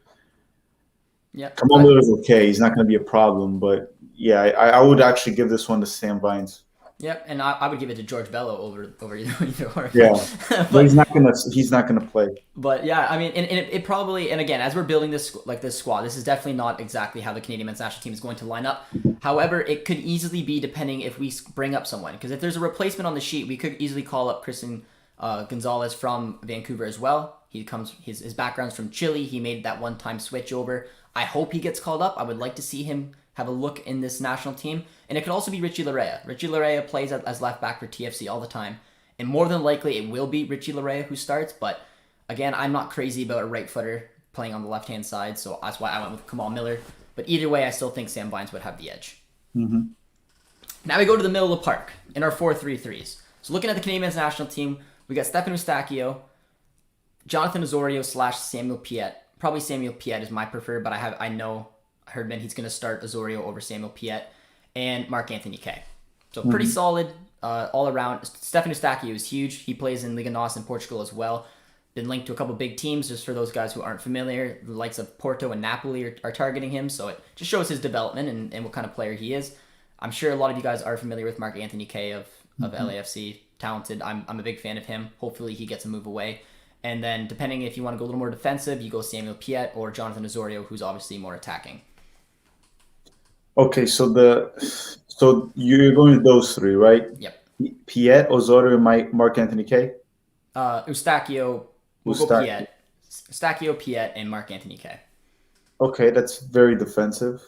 Yeah. Kamal Miller's okay. He's not going to be a problem. But, yeah, I would actually give this one to Sam Vines. Yep, and I would give it to George Bello over either or. Yeah, but he's not gonna play. But yeah, I mean, and it probably, and again, as we're building this squad, this is definitely not exactly how the Canadian men's national team is going to line up. However, it could easily be depending if we bring up someone, because if there's a replacement on the sheet, we could easily call up Christian Gonzalez from Vancouver as well. His background's from Chile. He made that one-time switch over. I hope he gets called up. I would like to see him have a look in this national team. And it could also be Richie Larea. Richie Larea plays as left back for TFC all the time. And more than likely, it will be Richie Larea who starts. But again, I'm not crazy about a right footer playing on the left-hand side. So that's why I went with Kamal Miller. But either way, I still think Sam Vines would have the edge. Mm-hmm. Now we go to the middle of the park in our 4-3-3s. So looking at the Canadian men's national team, we got Stefan Eustachio, Jonathan Osorio / Samuel Piette. Probably Samuel Piette is my preferred, but I know Herdman, he's going to start Osorio over Samuel Piette, and Marc-Anthony Kaye. So pretty solid all around. Stefan Eustachio is huge. He plays in Liga NOS in Portugal as well. Been linked to a couple big teams, just for those guys who aren't familiar. The likes of Porto and Napoli are targeting him, so it just shows his development and what kind of player he is. I'm sure a lot of you guys are familiar with Marc-Anthony Kaye of LAFC. Talented. I'm a big fan of him. Hopefully he gets a move away. And then depending if you want to go a little more defensive, you go Samuel Piette or Jonathan Osorio, who's obviously more attacking. Okay, so you're going with those three, right? Yep. Piette, Osorio, Marc-Anthony Kaye? Eustachio, Piette, and Marc-Anthony Kaye. Okay, that's very defensive.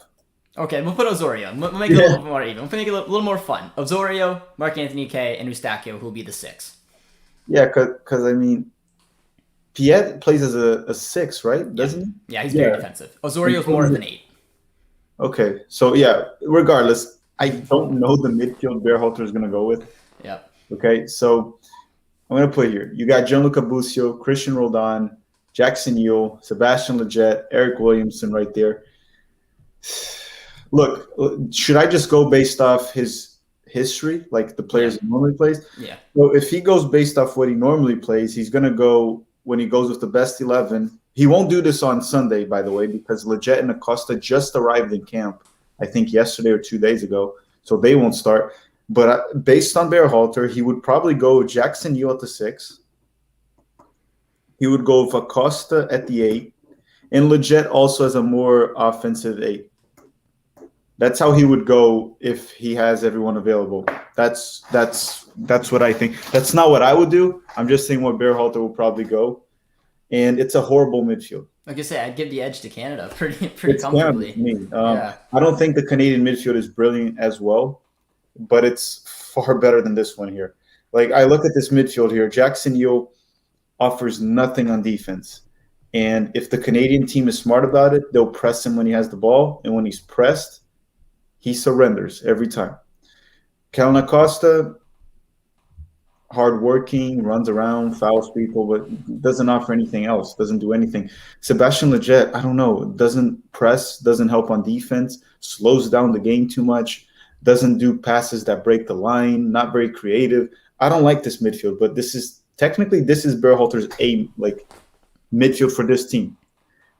Okay, we'll put Osorio. We'll make it a little bit more even. We'll make it a little more fun. Osorio, Marc-Anthony Kaye, and Eustachio, who will be the 6. Yeah, because I mean, Piette plays as a 6, right? Doesn't he? Yeah, he's very defensive. Osorio's more of an 8. Okay, so yeah, regardless, I don't know the midfield Berhalter is going to go with. Yeah. Okay, so I'm going to put here. You got Gianluca Busio, Christian Roldan, Jackson Yule, Sebastian Lletget, Eric Williamson right there. Look, should I just go based off his history, like the players he normally plays? Yeah. So if he goes based off what he normally plays, he's going to go when he goes with the best 11. He won't do this on Sunday, by the way, because Lletget and Acosta just arrived in camp, I think yesterday or 2 days ago, so they won't start. But based on Berhalter, he would probably go Jackson Yule at the 6. He would go with Acosta at the 8, and Lletget also as a more offensive 8. That's how he would go if he has everyone available. That's what I think. That's not what I would do. I'm just saying what Berhalter will probably go. And it's a horrible midfield. Like I say, I'd give the edge to Canada pretty comfortably. I don't think the Canadian midfield is brilliant as well, but it's far better than this one here. Like, I look at this midfield here. Jackson Yule offers nothing on defense. And if the Canadian team is smart about it, they'll press him when he has the ball. And when he's pressed, he surrenders every time. Kellen Acosta, hardworking, runs around, fouls people, but doesn't offer anything else, doesn't do anything. Sebastian Lletget, I don't know, doesn't press, doesn't help on defense, slows down the game too much, doesn't do passes that break the line, not very creative. I don't like this midfield, but this is Berhalter's aim, like midfield for this team.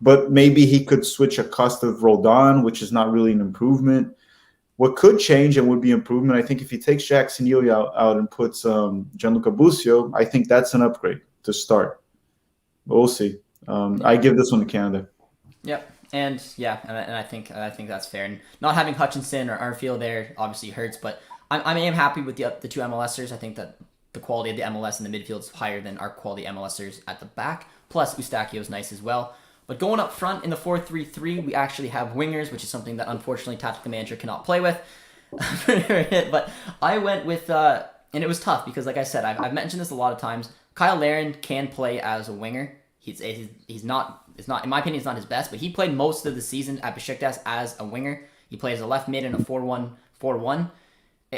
But maybe he could switch Acosta with Roldan, which is not really an improvement. What could change and would be improvement, I think if he takes Jackson Yule out and puts Gianluca Busio, I think that's an upgrade to start. But we'll see. I give this one to Canada. Yep. And I think that's fair. And not having Hutchinson or Arfield there obviously hurts, but I am happy with the two MLSers. I think that the quality of the MLS in the midfield is higher than our quality MLSers at the back. Plus, Eustachio is nice as well. But going up front in the 4-3-3, we actually have wingers, which is something that unfortunately Tactical Manager cannot play with. But I went with, and it was tough because, like I said, I've mentioned this a lot of times. Kyle Larin can play as a winger. He's not, in my opinion, he's not his best, but he played most of the season at Besiktas as a winger. He plays a left mid in a 4-1-4-1.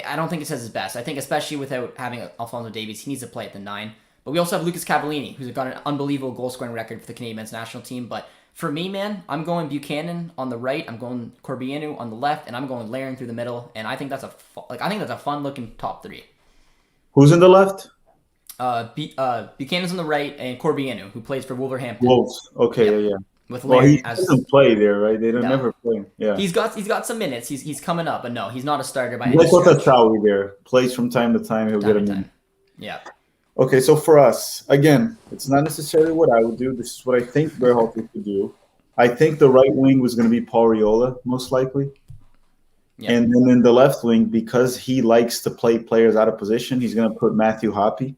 I don't think it says his best. I think especially without having Alphonso Davies, he needs to play at the 9. But we also have Lucas Cavallini, who's got an unbelievable goal-scoring record for the Canadian men's national team. But for me, man, I'm going Buchanan on the right, I'm going Corbianu on the left, and I'm going Larin through the middle. And I think that's a fun-looking top 3. Who's in the left? Buchanan's on the right, and Corbianu, who plays for Wolverhampton. Wolves. Okay, yeah. With Well, Larin he doesn't play there, right? They don't never play. Yeah. He's got some minutes. He's coming up, but no, he's not a starter by any Like stretch. Otachawi there. Plays from time to time. He'll get him in. Yeah. Okay, so for us, again, it's not necessarily what I would do. This is what I think Berhalter could do. I think the right wing was going to be Paul Riola, most likely. Yeah. And then in the left wing, because he likes to play players out of position, he's going to put Matthew Hoppe.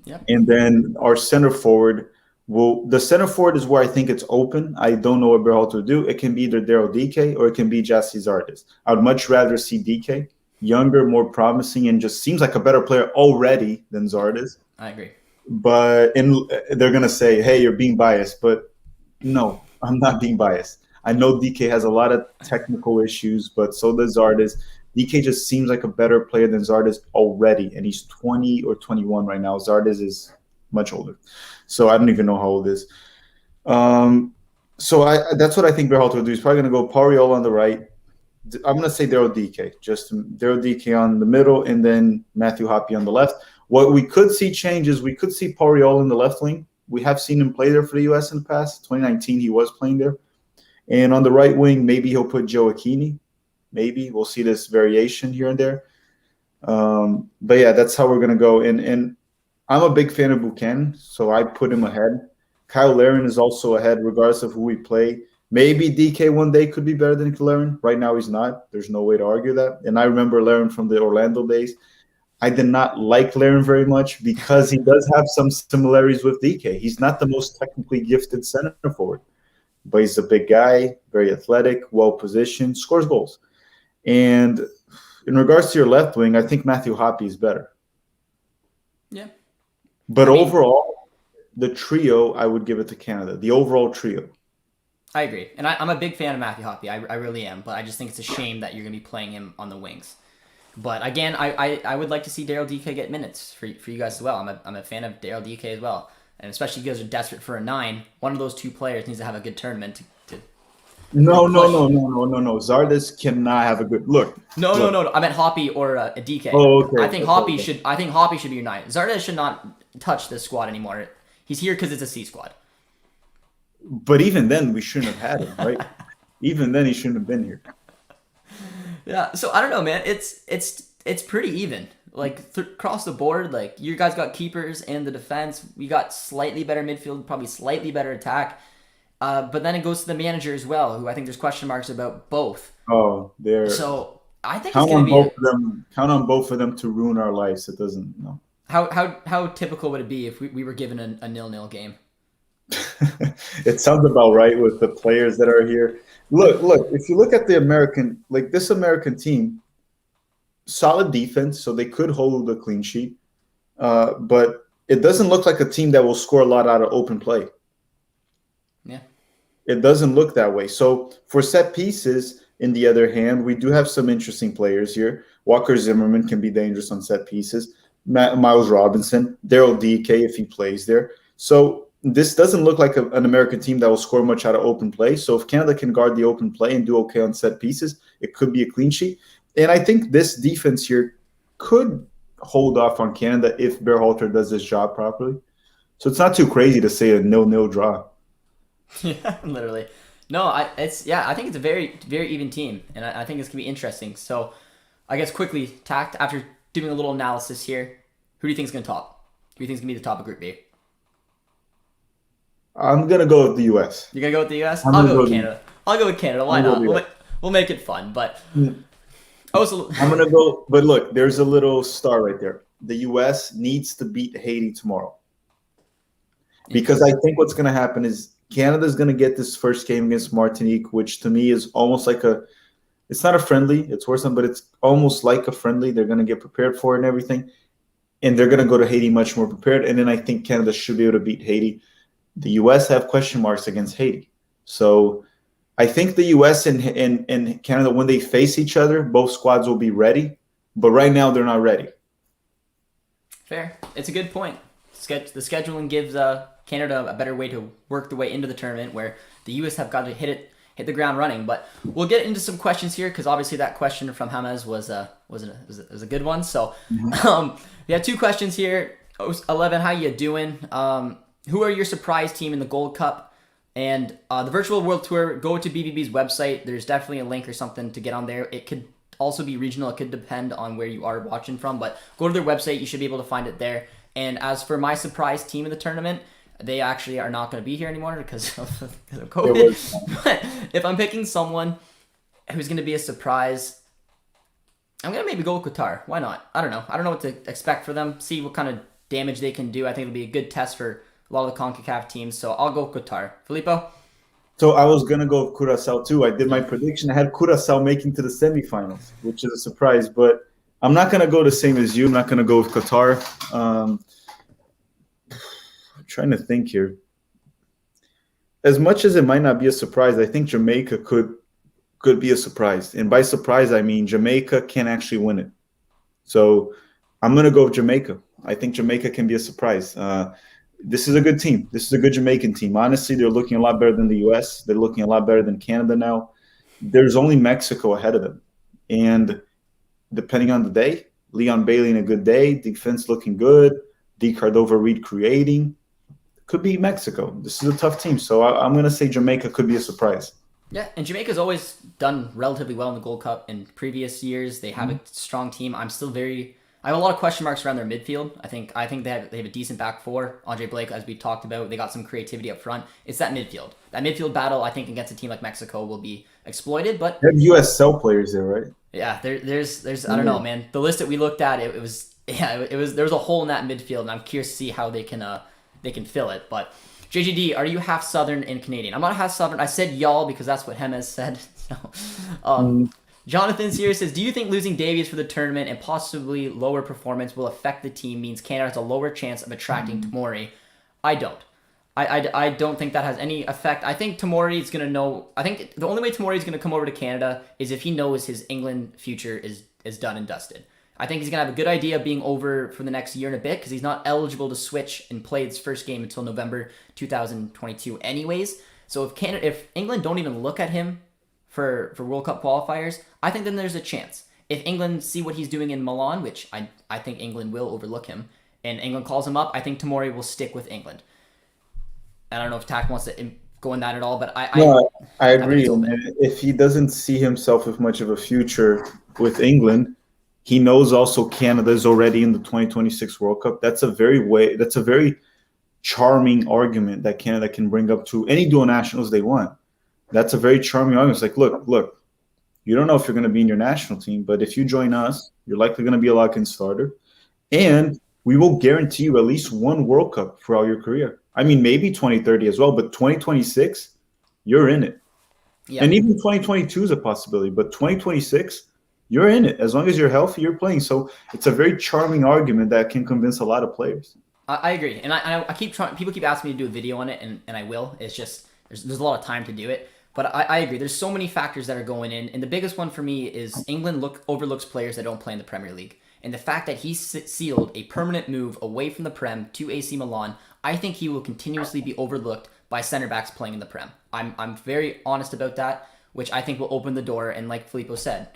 Yeah. And then our center forward, the center forward is where I think it's open. I don't know what Berhalter will do. It can be either Daryl DK or it can be Jesse Zardes. I would much rather see DK, younger, more promising, and just seems like a better player already than Zardes. I agree. But they're going to say, hey, you're being biased. But no, I'm not being biased. I know DK has a lot of technical issues, but so does Zardes. DK just seems like a better player than Zardes already, and he's 20 or 21 right now. Zardes is much older. So I don't even know how old he is. So that's what I think Berhalter will do. He's probably going to go Paul Riola on the right. I'm going to say Daryl DK. Just Daryl DK on the middle and then Matthew Hoppe on the left. What we could see change is we could see Paul Riola in the left wing. We have seen him play there for the U.S. in the past. 2019, he was playing there. And on the right wing, maybe he'll put Joe Aquini. Maybe. We'll see this variation here and there. But, yeah, that's how we're going to go. And I'm a big fan of Buchanan, so I put him ahead. Kyle Larin is also ahead, regardless of who we play. Maybe DK one day could be better than Larin. Right now he's not. There's no way to argue that. And I remember Larin from the Orlando days. I did not like Larin very much because he does have some similarities with DK. He's not the most technically gifted center forward, but he's a big guy, very athletic, well-positioned, scores goals. And in regards to your left wing, I think Matthew Hoppe is better. Yeah. But overall, the trio, I would give it to Canada. The overall trio. I agree. And I'm a big fan of Matthew Hoppe. I really am. But I just think it's a shame that you're going to be playing him on the wings. But again, I would like to see Daryl DK get minutes for you guys as well. I'm a fan of Daryl DK as well. And especially if you guys are desperate for a 9, one of those 2 players needs to have a good tournament to No. Zardes cannot have a good look. No. I meant Hoppe or a DK. Oh, okay. I think Hoppe should be your 9. Zardes should not touch this squad anymore. He's here because it's a C squad. But even then, we shouldn't have had him, right? Even then, he shouldn't have been here. Yeah. So I don't know, man. It's pretty even. Like across the board, like you guys got keepers and the defense. We got slightly better midfield, probably slightly better attack. But then it goes to the manager as well, who I think there's question marks about both. Oh, there. So I think count it's going to be both of them. Count on both of them to ruin our lives. It doesn't. No. How typical would it be if we were given a 0-0 game? It sounds about right with the players that are here. Look. If you look at the American, like this American team, solid defense, so they could hold a clean sheet. But it doesn't look like a team that will score a lot out of open play. Yeah. It doesn't look that way. So for set pieces, in the other hand, we do have some interesting players here. Walker Zimmerman can be dangerous on set pieces. Miles Robinson, Daryl DK if he plays there. So this doesn't look like an American team that will score much out of open play. So if Canada can guard the open play and do okay on set pieces, it could be a clean sheet. And I think this defense here could hold off on Canada if Berhalter does his job properly. So it's not too crazy to say a 0-0 draw. Yeah, literally. No, I think it's a very, very even team, and I think it's gonna be interesting. So, I guess quickly, Tact, after doing a little analysis here, who do you think is gonna top? Who do you think is gonna be the top of Group B? I'm gonna go with the U.S. You're gonna go with the U.S. I'll go with Canada. I'll go with Canada. Why not? We'll make it fun. But I'm gonna go. But look, there's a little star right there. The U.S. needs to beat Haiti tomorrow, because I think what's gonna happen is Canada's going to get this first game against Martinique, which to me is almost like it's not a friendly, it's worse than, but it's almost like a friendly. They're going to get prepared for it and everything. And they're going to go to Haiti much more prepared. And then I think Canada should be able to beat Haiti. The U.S. have question marks against Haiti. So I think the U.S. and Canada, when they face each other, both squads will be ready. But right now, they're not ready. Fair. It's a good point. The scheduling gives Canada a better way to work their way into the tournament, where the U.S. have got to hit the ground running. But we'll get into some questions here, because obviously that question from James was a good one. So we have two questions here. 11, how you doing? Who are your surprise team in the Gold Cup? And the Virtual World Tour, go to BBB's website. There's definitely a link or something to get on there. It could also be regional. It could depend on where you are watching from. But go to their website. You should be able to find it there. And as for my surprise team in the tournament, they actually are not going to be here anymore because of COVID. But if I'm picking someone who's going to be a surprise, I'm going to maybe go with Qatar. Why not? I don't know. I don't know what to expect for them. See what kind of damage they can do. I think it'll be a good test for a lot of the CONCACAF teams. So I'll go with Qatar. Filippo? So I was going to go with Curacao too. I did my prediction. I had Curacao making to the semifinals, which is a surprise. But I'm not going to go the same as you. I'm not going to go with Qatar. I'm trying to think here. As much as it might not be a surprise, I think Jamaica could be a surprise. And by surprise, I mean Jamaica can actually win it. So I'm going to go with Jamaica. I think Jamaica can be a surprise. This is a good team. This is a good Jamaican team. Honestly, they're looking a lot better than the U.S. They're looking a lot better than Canada now. There's only Mexico ahead of them. And depending on the day, Leon Bailey in a good day, defense looking good, D. Cordova-Reed creating. Could be Mexico. This is a tough team. So I'm going to say Jamaica could be a surprise. Yeah, and Jamaica's always done relatively well in the Gold Cup in previous years. They have a strong team. I have a lot of question marks around their midfield. I think they have a decent back four. Andre Blake, as we talked about, they got some creativity up front. It's that midfield. That midfield battle, I think, against a team like Mexico will be exploited. But they have USL players there, right? Yeah, there's I don't know, man. The list that we looked at, there was a hole in that midfield, and I'm curious to see how they can fill it. But JJD, are you half Southern and Canadian? I'm not half Southern. I said y'all because that's what James said. So, Jonathan's here says, do you think losing Davies for the tournament and possibly lower performance will affect the team, means Canada has a lower chance of attracting Tomori? I don't. I don't think that has any effect. I think Tomori is going to know. I think the only way Tomori is going to come over to Canada is if he knows his England future is done and dusted. I think he's going to have a good idea of being over for the next year and a bit because he's not eligible to switch and play his first game until November 2022 anyways. So if England don't even look at him for World Cup qualifiers, I think then there's a chance. If England see what he's doing in Milan, which I think England will overlook him, and England calls him up, I think Tomori will stick with England. I don't know if Tak wants to go in that at all, but I agree. If he doesn't see himself with much of a future with England, he knows also Canada is already in the 2026 World Cup. That's a very charming argument that Canada can bring up to any dual nationals they want. That's a very charming argument. It's like, look, you don't know if you're going to be in your national team, but if you join us, you're likely going to be a lock-in starter. And we will guarantee you at least one World Cup throughout your career. I mean, maybe 2030 as well, but 2026, you're in it. Yeah. And even 2022 is a possibility, but 2026, you're in it. As long as you're healthy, you're playing. So it's a very charming argument that can convince a lot of players. I agree. And I keep trying. People keep asking me to do a video on it, and I will. It's just there's a lot of time to do it. But I agree. There's so many factors that are going in. And the biggest one for me is England overlooks players that don't play in the Premier League. And the fact that he sealed a permanent move away from the Prem to AC Milan, I think he will continuously be overlooked by center backs playing in the Prem. I'm very honest about that, which I think will open the door. And like Filippo said,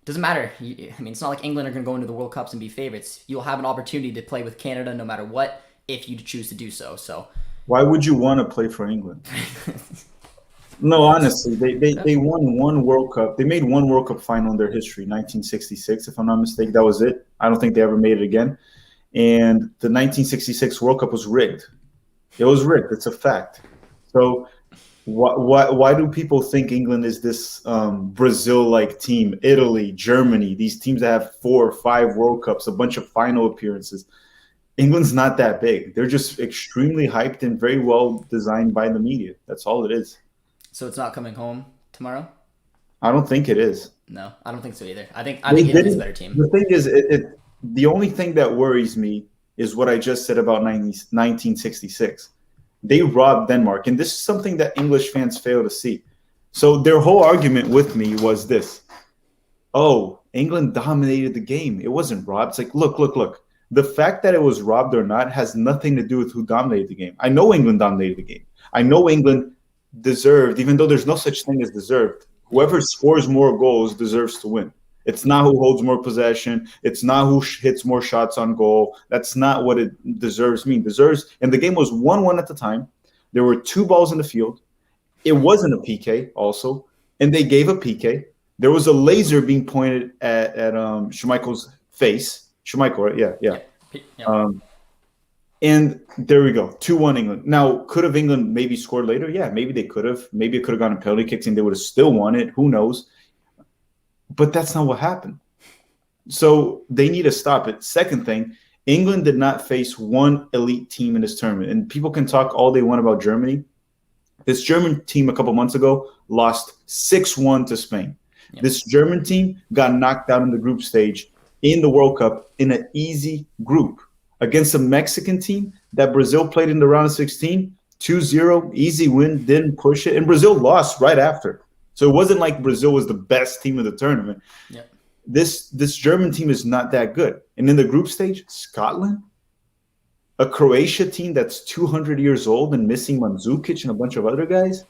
doesn't matter. I mean, it's not like England are going to go into the World Cups and be favorites. You'll have an opportunity to play with Canada no matter what if you choose to do so. So, why would you want to play for England? No, honestly, they won one World Cup. They made one World Cup final in their history, 1966, if I'm not mistaken. That was it. I don't think they ever made it again. And the 1966 World Cup was rigged. It was rigged. It's a fact. So why do people think England is this Brazil-like team, Italy, Germany, these teams that have 4 or 5 World Cups, a bunch of final appearances? England's not that big. They're just extremely hyped and very well designed by the media. That's all it is. So it's not coming home tomorrow? I don't think it is. No, I don't think so either. I think Italy's a better team. The thing is, the only thing that worries me is what I just said about 1966. They robbed Denmark, and this is something that English fans fail to see. So their whole argument with me was this. Oh, England dominated the game. It wasn't robbed. It's like, look. The fact that it was robbed or not has nothing to do with who dominated the game. I know England dominated the game. I know England deserved, even though there's no such thing as deserved. Whoever scores more goals deserves to win. It's not who holds more possession. It's not who hits more shots on goal. That's not what it deserves mean. Deserves, and the game was 1-1 at the time. There were 2 balls in the field. It wasn't a PK also, and they gave a PK. There was a laser being pointed at Schmeichel's face. Schmeichel, right? Yeah. And there we go, 2-1 England. Now, could have England maybe scored later? Yeah, maybe they could have. Maybe it could have gone to penalty kicks and they would have still won it. Who knows? But that's not what happened. So they need to stop it. Second thing, England did not face one elite team in this tournament. And people can talk all they want about Germany. This German team a couple months ago lost 6-1 to Spain. Yep. This German team got knocked out in the group stage in the World Cup in an easy group against a Mexican team that Brazil played in the round of 16, 2-0, easy win, didn't push it. And Brazil lost right after. So it wasn't like Brazil was the best team of the tournament. Yep. This German team is not that good. And in the group stage, Scotland, a Croatia team that's 200 years old and missing Mandzukic and a bunch of other guys.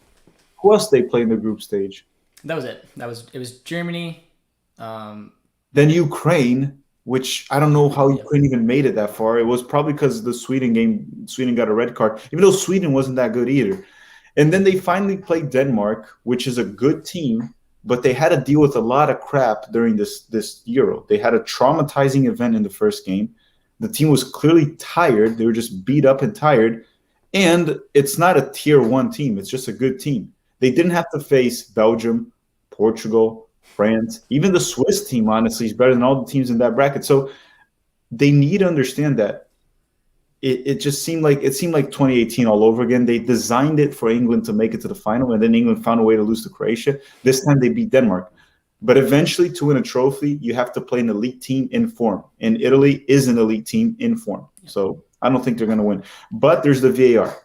Who else they play in the group stage? That was it. It was Germany. Then Ukraine, which I don't know how Ukraine even made it that far. It was probably because the Sweden game, Sweden got a red card, even though Sweden wasn't that good either. And then they finally played Denmark, which is a good team, but they had to deal with a lot of crap during this Euro. They had a traumatizing event in the first game. The team was clearly tired. They were just beat up and tired. And it's not a tier 1 team. It's just a good team. They didn't have to face Belgium, Portugal, France. Even the Swiss team, honestly, is better than all the teams in that bracket. So they need to understand that it seemed like 2018 all over again. They designed it for England to make it to the final, and then England found a way to lose to Croatia. This time they beat Denmark. But eventually, to win a trophy, you have to play an elite team in form. And Italy is an elite team in form. So I don't think they're going to win. But there's the VAR.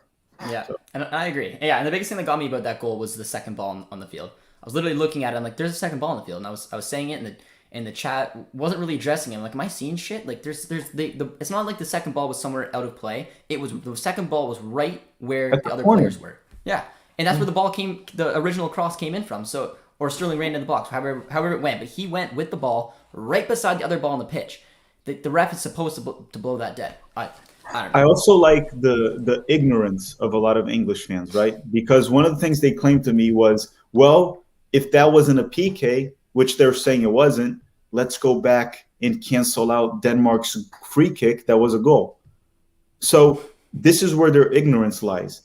Yeah, and I agree. Yeah, and the biggest thing that got me about that goal was the second ball on the field. I was literally looking at it. I'm like, there's a second ball on the field. And I was saying it, and the chat wasn't really addressing it. I'm like, am I seeing shit? Like, it's not like the second ball was somewhere out of play. The second ball was right where the other players were. Yeah, and that's where the original cross came in from. So, or Sterling ran in the box, however it went. But he went with the ball right beside the other ball on the pitch. The ref is supposed to blow that dead. I don't know. I also like the ignorance of a lot of English fans, right? Because one of the things they claimed to me was, well, if that wasn't a PK, which they're saying it wasn't, let's go back and cancel out Denmark's free kick that was a goal. So this is where their ignorance lies.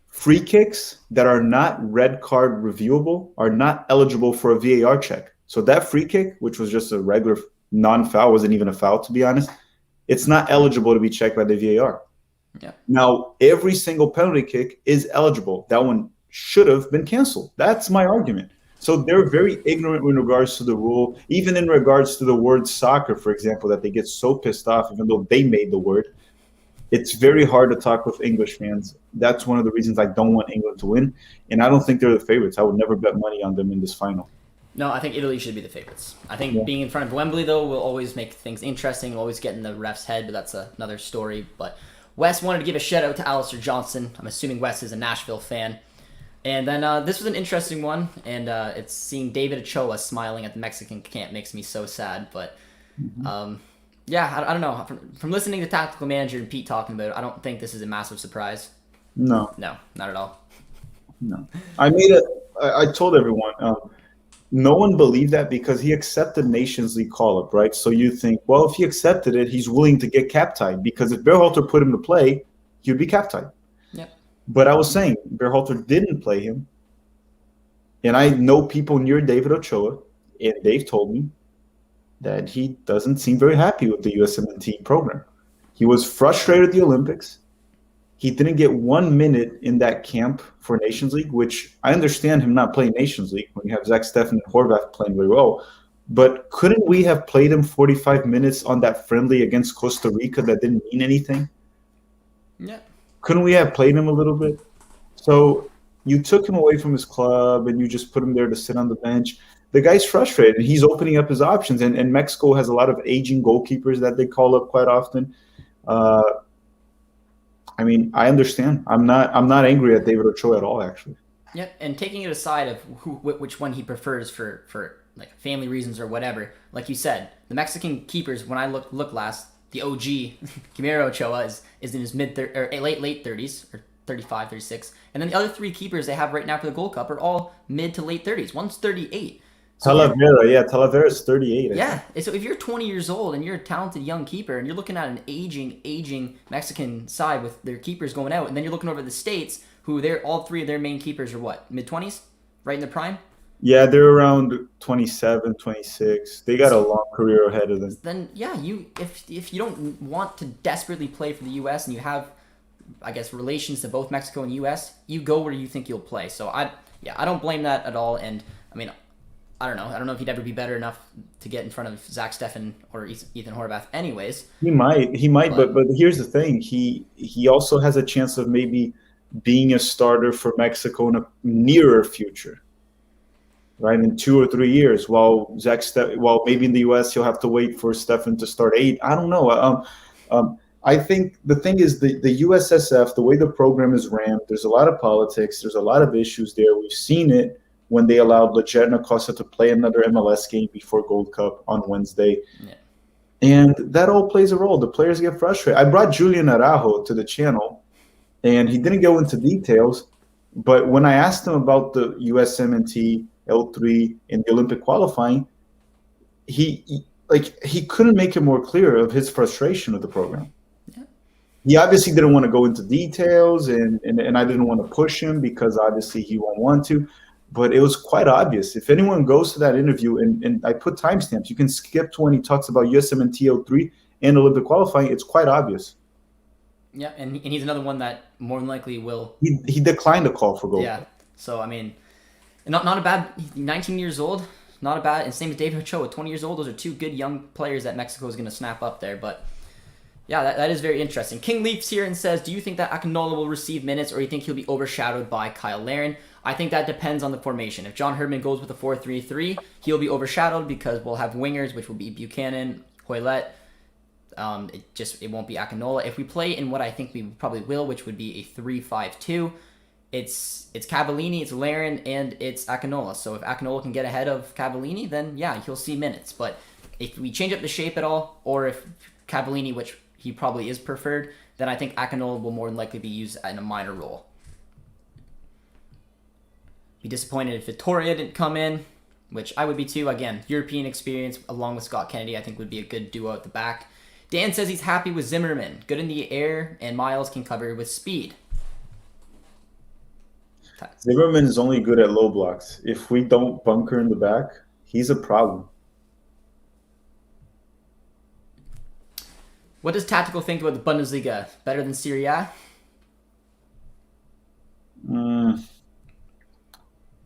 Free kicks that are not red card reviewable are not eligible for a VAR check. So that free kick, which was just a regular non-foul, wasn't even a foul, to be honest, it's not eligible to be checked by the VAR. Yeah. Now, every single penalty kick is eligible. That one should have been canceled. That's my argument. So they're very ignorant in regards to the rule, even in regards to the word soccer, for example, that they get so pissed off, even though they made the word. It's very hard to talk with English fans. That's one of the reasons I don't want England to win. And I don't think they're the favorites. I would never bet money on them in this final. No, I think Italy should be the favorites. I think being in front of Wembley, though, will always make things interesting. We'll always get in the ref's head, but that's another story. But Wes wanted to give a shout-out to Alistair Johnson. I'm assuming Wes is a Nashville fan. And then this was an interesting one, and it's seeing David Ochoa smiling at the Mexican camp makes me so sad. But, yeah, I don't know. From listening to Tactical Manager and Pete talking about it, I don't think this is a massive surprise. No, not at all. No. I told everyone, no one believed that because he accepted Nations League call-up, right? So you think, well, if he accepted it, he's willing to get cap-tied, because if Berhalter put him to play, he would be cap-tied. Yep. But I was saying, Berhalter didn't play him, and I know people near David Ochoa, and they've told me that he doesn't seem very happy with the USMNT program. He was frustrated at the Olympics. He didn't get 1 minute in that camp for Nations League, which I understand him not playing Nations League when you have Zach Steffen and Horvath playing very well. But couldn't we have played him 45 minutes on that friendly against Costa Rica that didn't mean anything? Yeah. Couldn't we have played him a little bit? So You took him away from his club and you just put him there to sit on the bench. The guy's frustrated, and he's opening up his options. And Mexico has a lot of aging goalkeepers that they call up quite often. I mean, I understand. I'm not angry at David Ochoa at all, actually. Yep, and taking it aside of which one he prefers for like family reasons or whatever, like you said, the Mexican keepers, when I look last, the OG, Guillermo Ochoa is in his late 30s, or 35, 36. And then the other three keepers they have right now for the Gold Cup are all mid to late 30s. One's 38. So Talavera's 38. Yeah, so if you're 20 years old and you're a talented young keeper and you're looking at an aging Mexican side with their keepers going out, and then you're looking over the States, who all three of their main keepers are what, mid-20s, right in their prime? Yeah, they're around 27, 26. They got a long career ahead of them. Then yeah, if you don't want to desperately play for the U.S. and you have, I guess, relations to both Mexico and U.S., you go where you think you'll play. So I don't blame that at all. And I mean, I don't know if he'd ever be better enough to get in front of Zach Steffen or Ethan Horvath. Anyways, he might, but here's the thing: he also has a chance of maybe being a starter for Mexico in a nearer future, right? In 2 or 3 years, while maybe in the U.S. he'll have to wait for Steffen to start 8. I don't know. I think the thing is the USSF, the way the program is ran, there's a lot of politics. There's a lot of issues there. We've seen it when they allowed Leggett and Acosta to play another MLS game before Gold Cup on Wednesday. Yeah. And that all plays a role. The players get frustrated. I brought Julian Araujo to the channel, and he didn't go into details. But when I asked him about the USMNT, L3, and the Olympic qualifying, he couldn't make it more clear of his frustration with the program. Yeah. He obviously didn't want to go into details, and I didn't want to push him because obviously he won't want to. But it was quite obvious. If anyone goes to that interview, and I put timestamps, you can skip to when he talks about USMNT L3 and Olympic qualifying. It's quite obvious. Yeah, and he's another one that more than likely will. He declined a call for gold. Yeah, so I mean, not a bad. 19 years old, not a bad. And same as David Ochoa, 20 years old. Those are two good young players that Mexico is going to snap up there. But yeah, that is very interesting. King Leafs here and says, do you think that Akinola will receive minutes, or do you think he'll be overshadowed by Kyle Larin? I think that depends on the formation. If John Herdman goes with a 4-3-3, he'll be overshadowed because we'll have wingers, which will be Buchanan, Hoylett. It won't be Akinola. If we play in what I think we probably will, which would be a 3-5-2, it's Cavallini, it's Larin, and it's Akinola. So if Akinola can get ahead of Cavallini, then yeah, he'll see minutes. But if we change up the shape at all, or if Cavallini, which he probably is preferred, then I think Akinola will more than likely be used in a minor role. Be disappointed if Vittoria didn't come in, which I would be too. Again, European experience along with Scott Kennedy I think would be a good duo at the back. Dan says he's happy with Zimmerman. Good in the air, and Miles can cover with speed. Zimmerman is only good at low blocks. If we don't bunker in the back, he's a problem. What does Tactical think about the Bundesliga? Better than Serie A?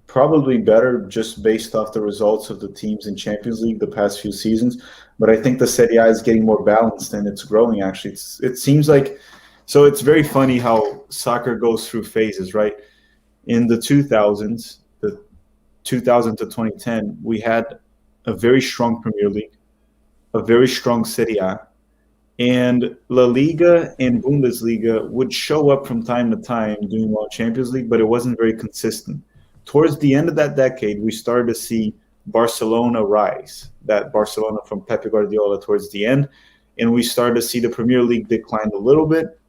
Probably better just based off the results of the teams in Champions League the past few seasons. But I think the Serie A is getting more balanced and it's growing, actually. It seems like – so it's very funny how soccer goes through phases, right? In the 2000s, the 2000 to 2010, we had a very strong Premier League, a very strong Serie A, and La Liga and Bundesliga would show up from time to time doing well in Champions League, but it wasn't very consistent. Towards the end of that decade, we started to see Barcelona rise, that Barcelona from Pep Guardiola towards the end, and we started to see the Premier League decline a little bit.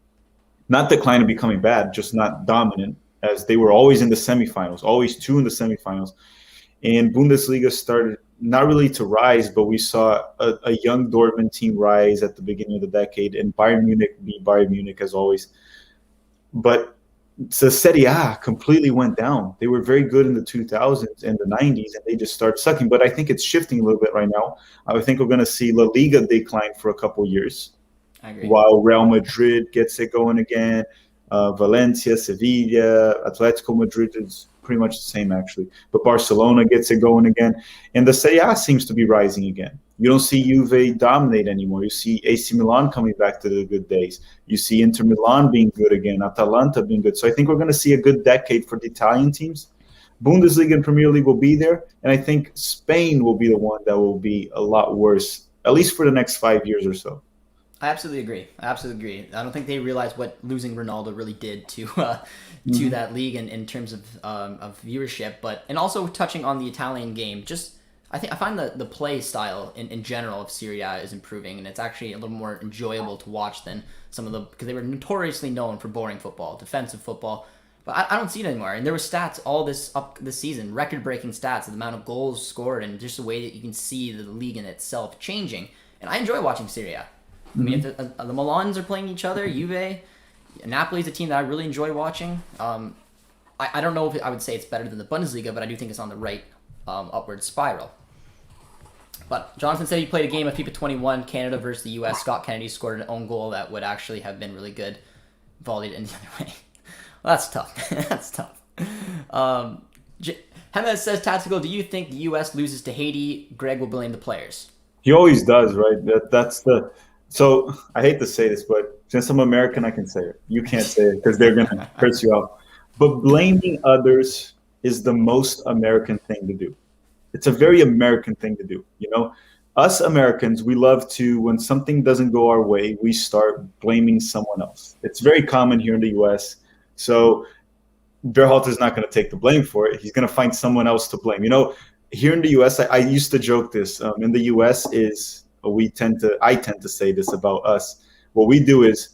Not decline and becoming bad, just not dominant, as they were always in the semifinals, always two in the semifinals. And Bundesliga started not really to rise, but we saw a young Dortmund team rise at the beginning of the decade, and Bayern Munich be Bayern Munich as always. But the Serie A completely went down. They were very good in the 2000s and the 90s, and they just started sucking. But I think it's shifting a little bit right now. I think we're going to see La Liga decline for a couple years, I agree. While Real Madrid gets it going again. Valencia, Sevilla, Atletico Madrid is pretty much the same, actually. But Barcelona gets it going again. And the Serie A seems to be rising again. You don't see Juve dominate anymore. You see AC Milan coming back to the good days. You see Inter Milan being good again, Atalanta being good. So I think we're going to see a good decade for the Italian teams. Bundesliga and Premier League will be there, and I think Spain will be the one that will be a lot worse, at least for the next 5 years or so. I absolutely agree. I don't think they realize what losing Ronaldo really did to that league in terms of viewership. And also touching on the Italian game, I find the play style in general of Serie A is improving, and it's actually a little more enjoyable to watch than because they were notoriously known for boring football, defensive football. But I don't see it anymore. And there were stats all this season, record-breaking stats of the amount of goals scored and just the way that you can see the league in itself changing. And I enjoy watching Serie A. I mean, if the Milans are playing each other, Juve, Napoli's a team that I really enjoy watching. I don't know if I would say it's better than the Bundesliga, but I do think it's on the right upward spiral. But Jonathan said he played a game of FIFA 21, Canada versus the U.S. Scott Kennedy scored an own goal that would actually have been really good, volleyed in the other way. Well, that's tough. That's tough. Hema says, Tactical, do you think the U.S. loses to Haiti? Greg will blame the players. He always does, right? So I hate to say this, but since I'm American, I can say it. You can't say it because they're going to curse you out. But blaming others is the most American thing to do. It's a very American thing to do. You know, us Americans, we love to, when something doesn't go our way, we start blaming someone else. It's very common here in the U.S. So Berhalter's not going to take the blame for it. He's going to find someone else to blame. You know, here in the U.S., I used to joke this. In the U.S. I tend to say this about us. What we do is,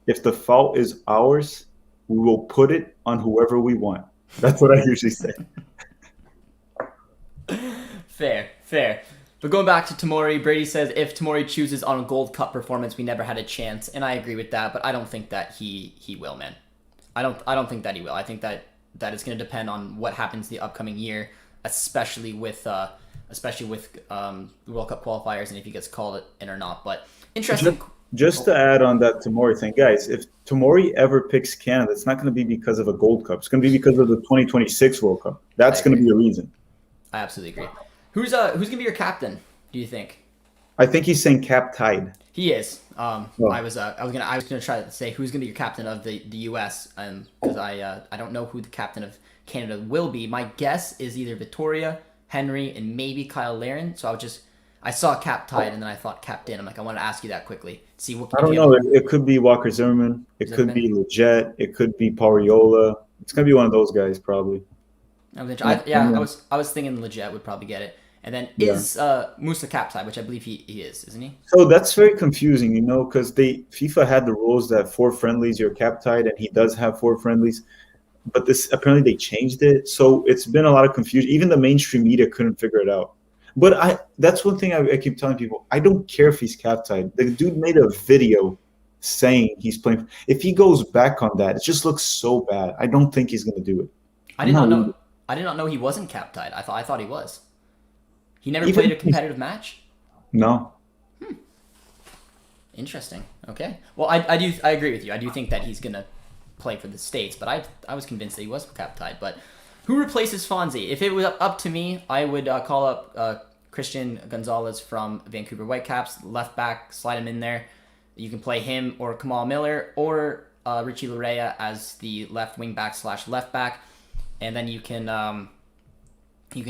if the fault is ours, we will put it on whoever we want. That's what I usually say. Fair. But going back to Tomori, Brady says, if Tomori chooses on a Gold Cup performance, we never had a chance. And I agree with that, but I don't think that he will, man. I don't think that he will. I think that it's going to depend on what happens the upcoming year, especially with World Cup qualifiers and if he gets called in or not. But interesting. Just to add on that Tomori thing, guys, if Tomori ever picks Canada, it's not going to be because of a Gold Cup. It's going to be because of the 2026 World Cup. That's going to be the reason. I absolutely agree. Who's going to be your captain, do you think? I think he's saying cap tied. He is. I was gonna try to say who's gonna be your captain of the U.S. Because I don't know who the captain of Canada will be. My guess is either Vittoria, Henry, and maybe Kyle Larin. So I saw cap tied and then I thought captain. I'm like, I want to ask you that quickly. See what. I don't know. It could be Walker Zimmerman. It could be Leggett. It could be Pariola. It's gonna be one of those guys probably. I was thinking Leggett would probably get it. And then is Musa captied, which I believe he is, isn't he? So that's very confusing, you know, because FIFA had the rules that 4 friendlies you're captied, and he does have 4 friendlies, but apparently they changed it. So it's been a lot of confusion. Even the mainstream media couldn't figure it out. But that's one thing I keep telling people. I don't care if he's captied. The dude made a video saying he's playing. If he goes back on that, it just looks so bad. I don't think he's going to do it. I did not know he wasn't captied. I thought he was. He never played a competitive match? No. Interesting. Okay. Well, I agree with you. I do think that he's going to play for the States, but I was convinced that he was captied. But who replaces Fonzie? If it was up to me, I would call up Christian Gonzalez from Vancouver Whitecaps, left back, slide him in there. You can play him or Kamal Miller or Richie Larea as the left wing back / left back. And then you can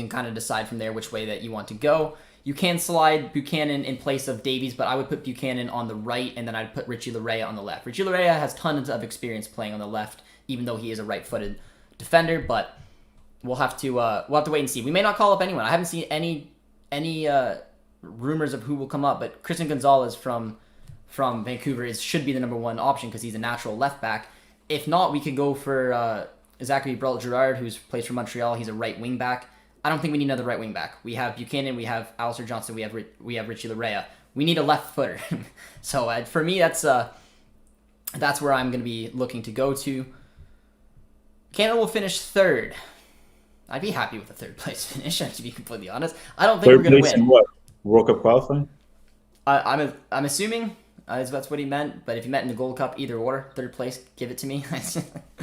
kind of decide from there which way that you want to go. You can slide Buchanan in place of Davies, but I would put Buchanan on the right, and then I'd put Richie Larea on the left. Richie Larea has tons of experience playing on the left, even though he is a right-footed defender, but we'll have to wait and see. We may not call up anyone. I haven't seen any rumors of who will come up, but Christian Gonzalez from Vancouver should be the number 1 option because he's a natural left back. If not, we could go for Zachary Brault-Gerard, who plays for Montreal. He's a right wing back. I don't think we need another right wing back. We have Buchanan, we have Alistair Johnston, we have Richie Larea. We need a left footer. So for me, that's where I'm going to be looking to go to. Canada will finish 3rd. I'd be happy with a 3rd place finish, to be completely honest. I don't think we're going to win. In what? World Cup qualifying? I'm assuming that's what he meant, but if he meant in the Gold Cup, either or, 3rd place, give it to me.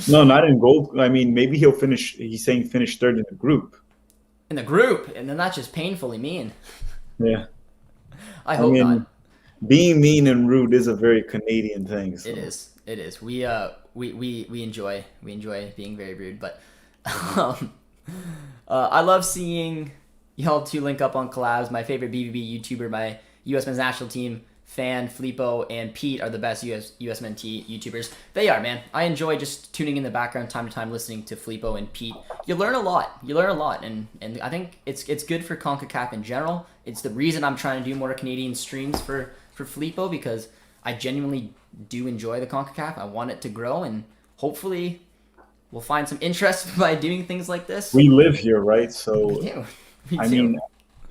No, not in gold. I mean, maybe he'll finish. He's saying finish 3rd in the group. In the group, and then that's just painfully mean. Yeah. I I hope mean, not. being mean and rude is a very Canadian thing. It So is. It is. We enjoy being very rude, but um, I love seeing y'all two link up on collabs. My favorite BBB YouTuber, my U.S. men's national team fan, Filippo and Pete are the best USMNT YouTubers. They are, man. I enjoy just tuning in the background time to time, listening to Filippo and Pete. You learn a lot. And I think it's good for CONCACAF in general. It's the reason I'm trying to do more Canadian streams for Filippo, because I genuinely do enjoy the CONCACAF. I want it to grow, and hopefully we'll find some interest by doing things like this. we live here, right? We So do. We I do.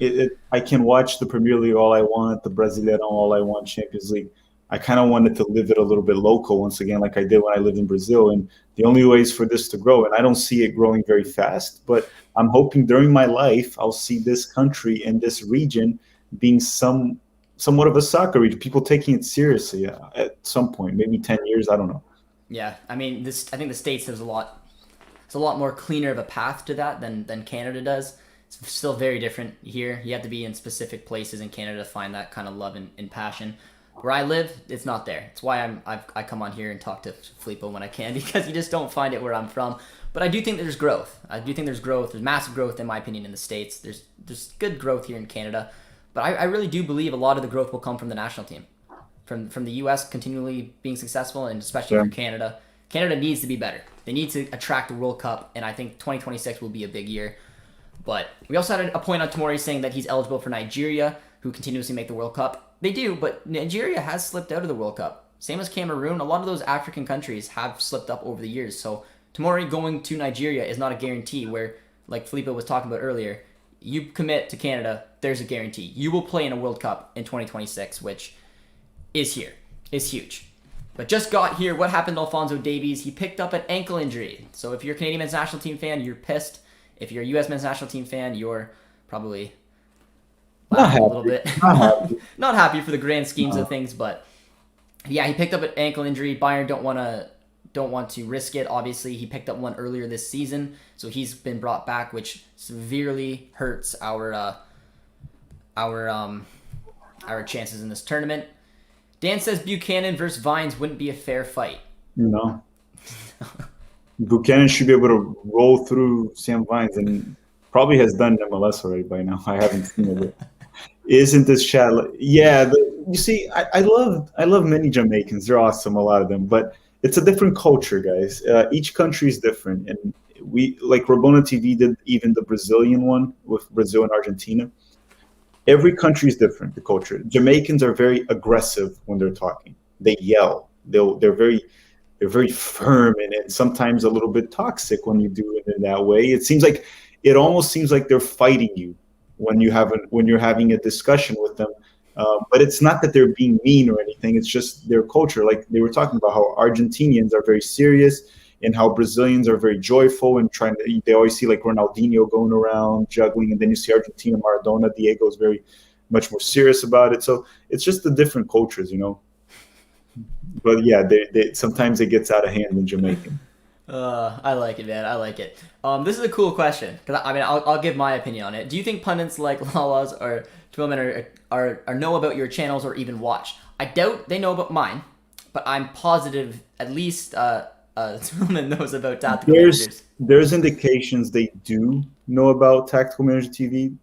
mean, I can watch the Premier League all I want, the Brasileirão all I want, Champions League. I kind of wanted to live it a little bit local once again, like I did when I lived in Brazil. And the only ways for this to grow, and I don't see it growing very fast, but I'm hoping during my life I'll see this country and this region being somewhat of a soccer region. People taking it seriously at some point, maybe 10 years. I don't know. Yeah, I mean, this. I think the states there's a lot. It's a lot more cleaner of a path to that than Canada does. It's still very different here. You have to be in specific places in Canada to find that kind of love and passion. Where I live, it's not there. It's why I come on here and talk to Filippo when I can, because you just don't find it where I'm from. But I do think there's growth. I do think there's growth. There's massive growth, in my opinion, in the States. There's good growth here in Canada. But I really do believe a lot of the growth will come from the national team. From the U.S. continually being successful, and especially Yeah. for Canada. Canada needs to be better. They need to attract the World Cup, and I think 2026 will be a big year. But we also had a point on Tomori saying that he's eligible for Nigeria, who continuously make the World Cup. They do, but Nigeria has slipped out of the World Cup. Same as Cameroon. A lot of those African countries have slipped up over the years. So Tomori going to Nigeria is not a guarantee, where, like Felipe was talking about earlier, you commit to Canada, there's a guarantee. You will play in a World Cup in 2026, which is here. Is huge. But just got here, what happened to Alphonso Davies? He picked up an ankle injury. So if you're a Canadian men's national team fan, you're pissed. If you're a U.S. men's national team fan, you're probably Not laughing a happy. little bit. Not happy. Not happy for the grand schemes No. of things, but yeah, he picked up an ankle injury. Bayern don't want to risk it. Obviously, he picked up one earlier this season, so he's been brought back, which severely hurts our chances in this tournament. Dan says Buchanan versus Vines wouldn't be a fair fight. No. Buchanan should be able to roll through Sam Vines, and probably has done MLS already by now. I haven't seen it. Isn't this chat? Yeah, you see, I love many Jamaicans. They're awesome, a lot of them, but it's a different culture, guys. Each country is different, and we, like Rabona TV did even the Brazilian one with Brazil and Argentina. Every country is different. The culture. Jamaicans are very aggressive when they're talking. They yell. They're very firm and sometimes a little bit toxic when you do it in that way. It almost seems like they're fighting you when you're having a discussion with them. But it's not that they're being mean or anything. It's just their culture. Like they were talking about how Argentinians are very serious and how Brazilians are very joyful and they always see like Ronaldinho going around juggling, and then you see Argentina, Maradona, Diego is very much more serious about it. So it's just the different cultures, you know. But yeah, they sometimes it gets out of hand in Jamaican. I like it, man. I like it. This is a cool question, because I mean, I'll give my opinion on it. Do you think pundits like Lalas or Twillman are know about your channels or even watch? I doubt they know about mine, but I'm positive at least Twillman knows about Tactical Managers. There's indications they do know about Tactical Manager TV.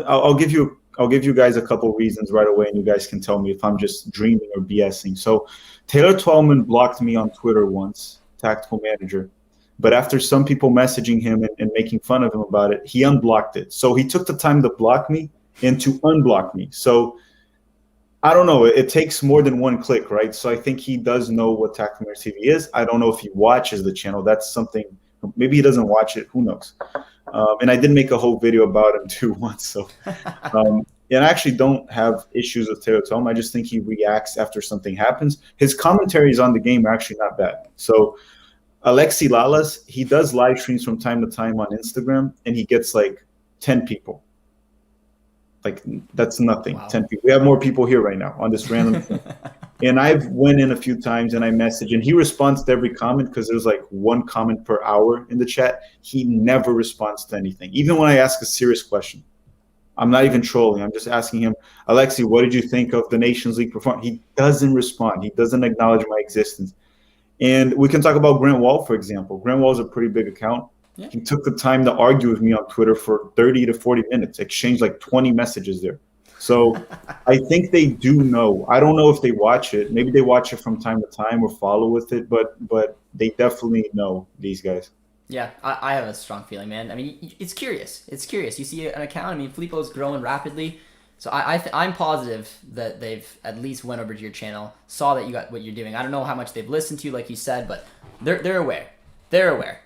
I'll give you guys a couple reasons right away, and you guys can tell me if I'm just dreaming or BSing. So Taylor Twellman blocked me on Twitter once, Tactical Manager. But after some people messaging him and making fun of him about it, he unblocked it. So he took the time to block me and to unblock me. So I don't know. It takes more than one click, right? So I think he does know what Tactical Manager TV is. I don't know if he watches the channel. That's something. Maybe he doesn't watch it. Who knows? And I did make a whole video about him too once. So, and I actually don't have issues with Taylor Twellman. I just think he reacts after something happens. His commentaries on the game are actually not bad. So Alexi Lalas, he does live streams from time to time on Instagram, and he gets like 10 people. Like that's nothing. Wow. 10 people. We have more people here right now on this random thing. And I've went in a few times and I message, and he responds to every comment because there's like one comment per hour in the chat. He never responds to anything. Even when I ask a serious question, I'm not even trolling. I'm just asking him, Alexi, what did you think of the Nations League performance? He doesn't respond. He doesn't acknowledge my existence. And we can talk about Grant Wall, for example. Grant Wall is a pretty big account. Yeah. He took the time to argue with me on Twitter for 30 to 40 minutes, exchanged like 20 messages there. So I think they do know. I don't know if they watch it. Maybe they watch it from time to time or follow with it, but they definitely know, these guys. Yeah, I have a strong feeling, man. I mean, it's curious. It's curious. You see an account. I mean, Filippo's growing rapidly. So I'm positive that they've at least went over to your channel, saw that you got what you're doing. I don't know how much they've listened to you, like you said, but they're aware. They're aware.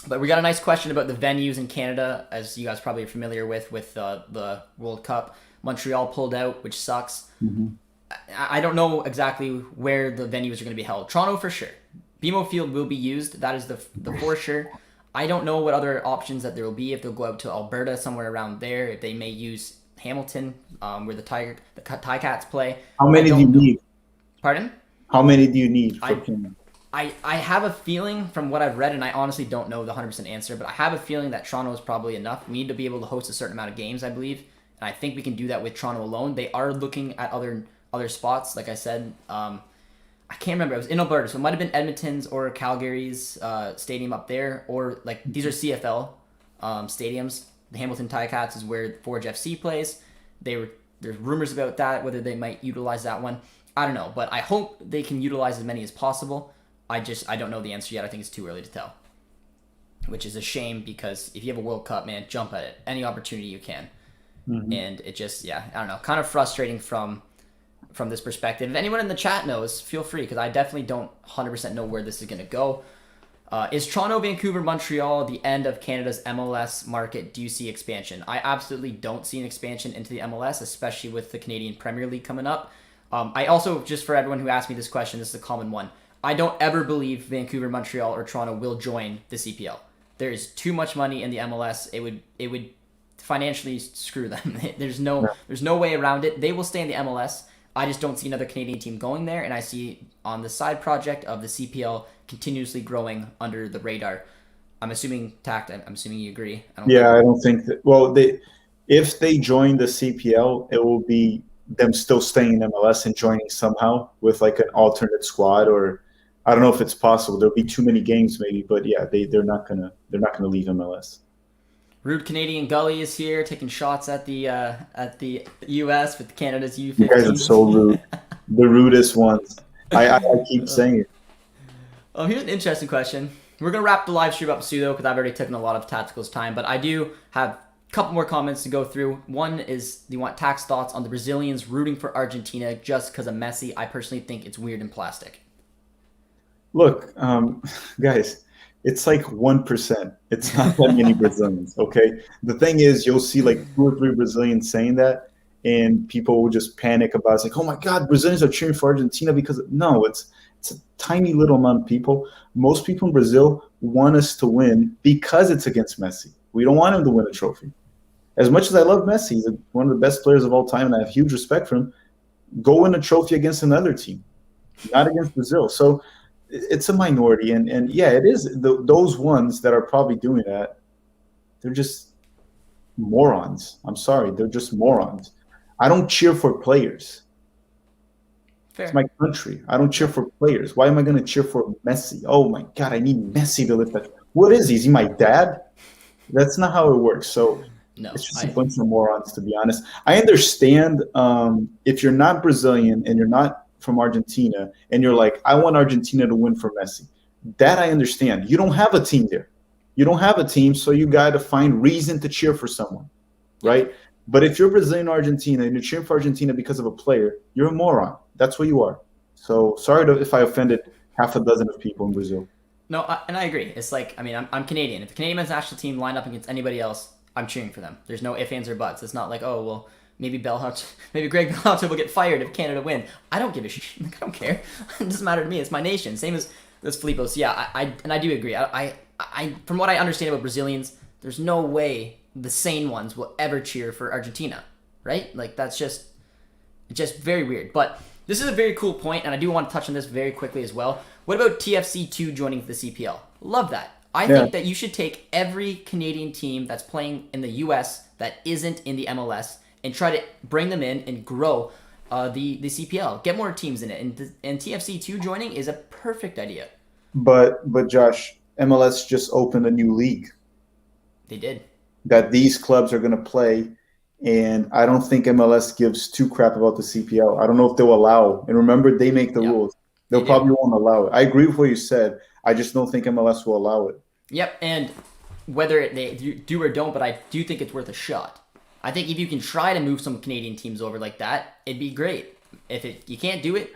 But we got a nice question about the venues in Canada, as you guys probably are familiar with the World Cup. Montreal pulled out, which sucks. Mm-hmm. I don't know exactly where the venues are going to be held. Toronto for sure. BMO Field will be used. That is the for sure. I don't know what other options that there will be, if they'll go out to Alberta, somewhere around there, if they may use Hamilton, where the Ticats play. How many do you need? Pardon? How many do you need for Canada? I have a feeling from what I've read, and I honestly don't know the 100% answer, but I have a feeling that Toronto is probably enough. We need to be able to host a certain amount of games, I believe, and I think we can do that with Toronto alone. They are looking at other spots, like I said. I can't remember. It was in Alberta, so it might have been Edmonton's or Calgary's stadium up there, or like these are CFL stadiums. The Hamilton Ticats is where Forge FC plays. There's rumors about that, whether they might utilize that one. I don't know, but I hope they can utilize as many as possible. I don't know the answer yet. I think it's too early to tell, which is a shame, because if you have a World Cup, man, jump at it. Any opportunity you can. Mm-hmm. And it just, I don't know, kind of frustrating from this perspective. If anyone in the chat knows, feel free, because I definitely don't 100% know where this is going to go. Is Toronto, Vancouver, Montreal the end of Canada's MLS market? Do you see expansion? I absolutely don't see an expansion into the MLS, especially with the Canadian Premier League coming up. I also, just for everyone who asked me this question, this is a common one. I don't ever believe Vancouver, Montreal, or Toronto will join the CPL. There is too much money in the MLS. It would financially screw them. There's no way around it. They will stay in the MLS. I just don't see another Canadian team going there, and I see on the side project of the CPL continuously growing under the radar. I'm assuming, Tact, I'm assuming you agree. I don't think that. Well, if they join the CPL, it will be them still staying in MLS and joining somehow with like an alternate squad, or I don't know if it's possible. There'll be too many games maybe, but yeah, they're not gonna leave MLS. Rude Canadian Gully is here taking shots at the U.S. with Canada's U15. You guys are so rude. The rudest ones. I keep saying it. Here's an interesting question. We're going to wrap the live stream up soon, though, because I've already taken a lot of Tactical's time. But I do have a couple more comments to go through. One is, do you want Tac's thoughts on the Brazilians rooting for Argentina just because of Messi? I personally think it's weird and plastic. Look, guys, it's like 1%. It's not that many Brazilians, okay? The thing is, you'll see like 2 or 3 Brazilians saying that, and people will just panic about it. It's like, oh my God, Brazilians are cheering for Argentina because no, it's a tiny little amount of people. Most people in Brazil want us to win because it's against Messi. We don't want him to win a trophy. As much as I love Messi, he's one of the best players of all time, and I have huge respect for him. Go win a trophy against another team, not against Brazil. So it's a minority, and yeah, it is. Those ones that are probably doing that, they're just morons. I'm sorry, they're just morons. I don't cheer for players. Fair. It's my country. I don't cheer for players. Why am I going to cheer for Messi? Oh my God, I need Messi to lift that. What is he? Is he my dad? That's not how it works. So no, it's just a bunch of morons, to be honest. I understand if you're not Brazilian and you're not from Argentina and you're like, I want Argentina to win for Messi. That I understand. You don't have a team there. You don't have a team, so you got to find reason to cheer for someone, right? But if you're Brazilian or Argentina and you're cheering for Argentina because of a player, you're a moron. That's what you are. So sorry if I offended half a dozen of people in Brazil. No, and I agree. It's like, I mean, I'm Canadian. If the Canadian men's national team lined up against anybody else, I'm cheering for them. There's no ifs, ands, or buts. It's not like, oh, well, maybe Greg Berhalter will get fired if Canada win. I don't give a shit. I don't care. It doesn't matter to me. It's my nation. Same as Filippo. So yeah, I do agree. I from what I understand about Brazilians, there's no way the sane ones will ever cheer for Argentina, right? Like that's just very weird. But this is a very cool point, and I do want to touch on this very quickly as well. What about TFC2 joining the CPL? Love that. I Yeah. think that you should take every Canadian team that's playing in the U.S. that isn't in the MLS and try to bring them in and grow the CPL. Get more teams in it, and TFC2 joining is a perfect idea. But Josh, MLS just opened a new league They did. that these clubs are going to play, and I don't think MLS gives two crap about the CPL. I don't know if they'll allow. And remember, they make the rules. They'll probably won't allow it. I agree with what you said. I just don't think MLS will allow it. Yep, and whether they do or don't, but I do think it's worth a shot. I think if you can try to move some Canadian teams over like that, it'd be great. If you can't do it,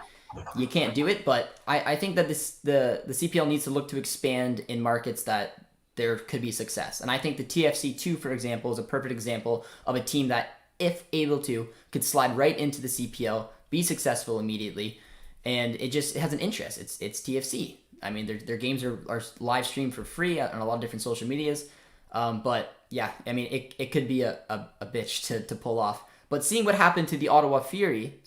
you can't do it. But I think that the CPL needs to look to expand in markets that there could be success. And I think the TFC2, for example, is a perfect example of a team that, if able to, could slide right into the CPL, be successful immediately, and it has an interest. It's TFC. I mean, their games are live streamed for free on a lot of different social medias. But yeah, I mean, it could be a bitch to pull off. But seeing what happened to the Ottawa Fury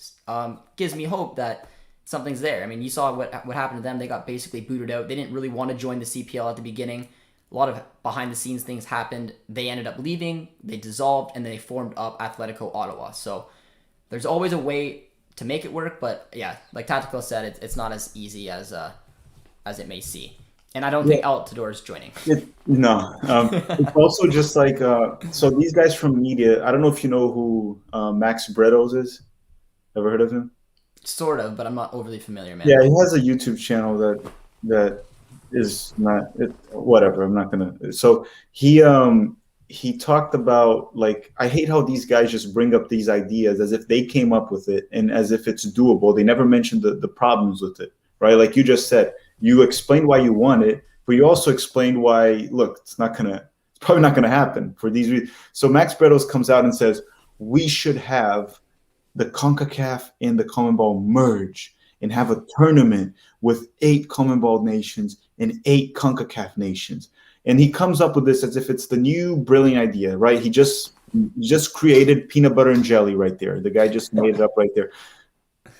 gives me hope that something's there. I mean, you saw what happened to them. They got basically booted out. They didn't really want to join the CPL at the beginning. A lot of behind-the-scenes things happened. They ended up leaving. They dissolved, and then they formed up Atletico Ottawa. So there's always a way to make it work. But yeah, like Tactical said, it's not as easy as it may seem. And I don't think Altidore is joining. No. It's also just like, so these guys from media, I don't know if you know who Max Bretos is. Ever heard of him? Sort of, but I'm not overly familiar, man. Yeah, he has a YouTube channel that is not whatever. I'm not gonna. So he talked about, like, I hate how these guys just bring up these ideas as if they came up with it and as if it's doable. They never mentioned the problems with it, right? Like you just said, you explained why you want it, but you also explained why, look, it's probably not gonna happen for these reasons. So Max Bretos comes out and says, we should have the CONCACAF and the CONMEBOL merge and have a tournament with 8 CONMEBOL nations and 8 CONCACAF nations. And he comes up with this as if it's the new brilliant idea, right? He just created peanut butter and jelly right there. The guy just made it up right there.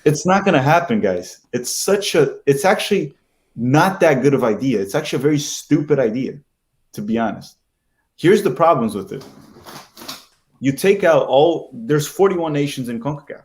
It's not going to happen, guys. It's actually not that good of idea. It's actually a very stupid idea, to be honest. Here's the problems with it. You take out there's 41 nations in CONCACAF.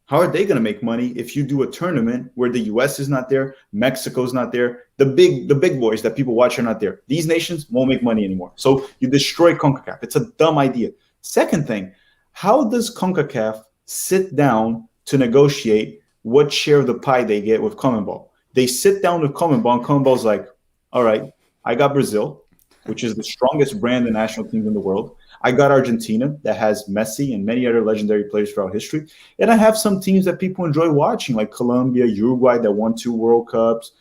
How are they going to make money if you do a tournament where the US is not there, Mexico's not there, the big boys that people watch are not there? These nations won't make money anymore. So you destroy CONCACAF. It's a dumb idea. Second thing, how does CONCACAF sit down to negotiate what share of the pie they get with CONMEBOL? They sit down with CONMEBOL, and CONMEBOL's like, all right, I got Brazil, which is the strongest brand and national teams in the world. I got Argentina, that has Messi and many other legendary players throughout history. And I have some teams that people enjoy watching, like Colombia, Uruguay, that won 2 World Cups.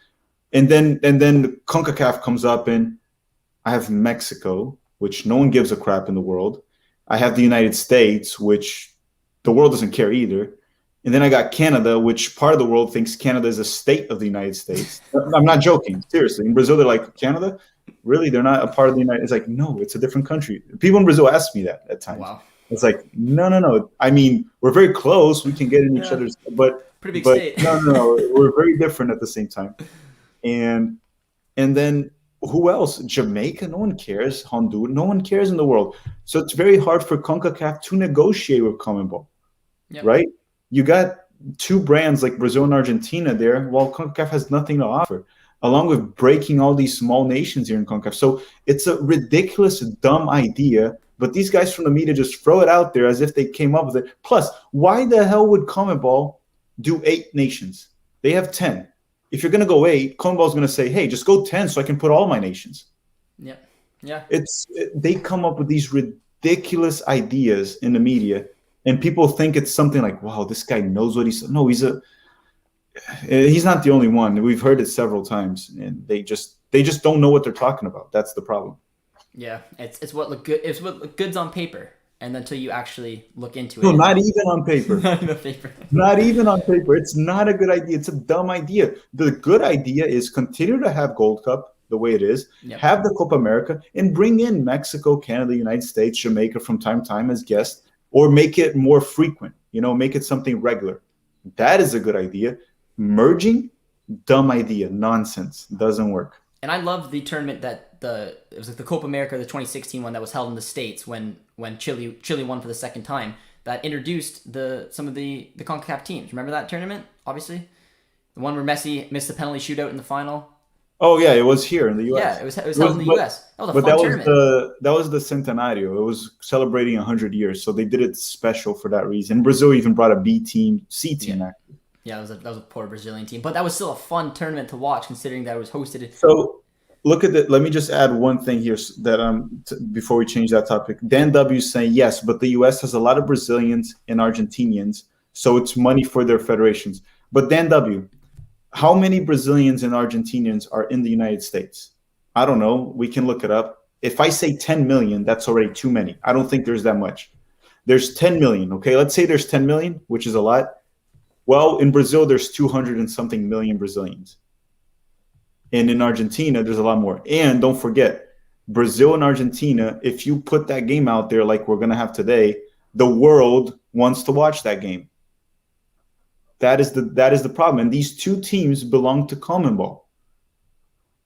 And then CONCACAF comes up, and I have Mexico, which no one gives a crap in the world. I have the United States, which the world doesn't care either. And then I got Canada, which part of the world thinks Canada is a state of the United States. I'm not joking. Seriously. In Brazil, they're like, Canada? Really? They're not a part of the United States? It's like, no, it's a different country. People in Brazil ask me that at times. Wow. It's like, no. I mean, we're very close. We can get in each other's, but pretty big state. No. We're very different at the same time. And then who else? Jamaica? No one cares. Honduras? No one cares in the world. So it's very hard for CONCACAF to negotiate with CONMEBOL, right? You got 2 brands like Brazil and Argentina there, while CONCACAF has nothing to offer, along with breaking all these small nations here in CONCACAF. So it's a ridiculous, dumb idea, but these guys from the media just throw it out there as if they came up with it. Plus, why the hell would CONMEBOL do 8 nations? They have 10. If you're going to go 8, CONMEBOL is going to say, hey, just go 10 so I can put all my nations. Yeah. They come up with these ridiculous ideas in the media, and people think it's something like, wow, this guy knows what he's. No, he's not the only one. We've heard it several times, and they just don't know what they're talking about. That's the problem. Yeah, it's what look good. It's what look good's on paper, and until you actually look into it. No, not even on paper. Not even on paper. Not even on paper. It's not a good idea. It's a dumb idea. The good idea is continue to have Gold Cup the way it is, have the Copa America, and bring in Mexico, Canada, United States, Jamaica from time to time as guests, or make it more frequent. Make it something regular. That is a good idea. Merging, dumb idea, nonsense, doesn't work. And I love the tournament that it was like the Copa America, the 2016 one that was held in the States when Chile won for the second time. That introduced some of the CONCACAF teams. Remember that tournament? Obviously, the one where Messi missed the penalty shootout in the final. Oh yeah, it was here in the U.S. Yeah, it was held in the U.S. That was a fun tournament. That was the Centenario. It was celebrating 100 years, so they did it special for that reason. Brazil even brought a B team, C team. Yeah. Yeah, that was a poor Brazilian team, but that was still a fun tournament to watch, considering that it was hosted. So look at that. Let me just add one thing here that before we change that topic. Dan W is saying yes, but the U.S. has a lot of Brazilians and Argentinians, so it's money for their federations. But Dan W, how many Brazilians and Argentinians are in the United States? I don't know. We can look it up. If I say 10 million, that's already too many. I don't think there's that much. There's 10 million. Okay, let's say there's 10 million, which is a lot. Well, in Brazil, there's 200 and something million Brazilians. And in Argentina, there's a lot more. And don't forget, Brazil and Argentina, if you put that game out there like we're going to have today, the world wants to watch that game. That is the problem. And these two teams belong to CONMEBOL.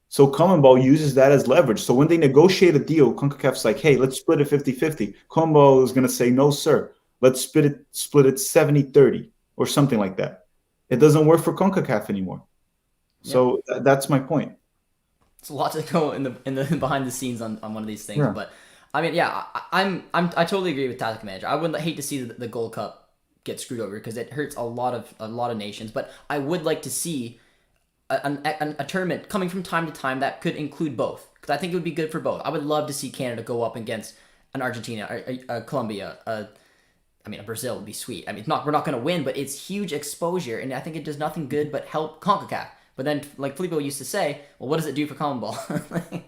So CONMEBOL uses that as leverage. So when they negotiate a deal, CONCACAF's like, hey, let's split it 50-50. CONMEBOL is going to say, no, sir. Let's split it 70-30 or something like that. It doesn't work for CONCACAF anymore. So that's my point. It's a lot to go in the behind the scenes on one of these things. Yeah. But I mean, yeah, I totally agree with Tactical Manager. I would hate to see the Gold Cup get screwed over because it hurts a lot of nations. But I would like to see a tournament coming from time to time that could include both, because I think it would be good for both. I would love to see Canada go up against an Argentina, a Colombia, a Brazil would be sweet. I mean, we're not going to win, but it's huge exposure, and I think it does nothing good but help CONCACAF. But then, like Filippo used to say, well, what does it do for CONMEBOL?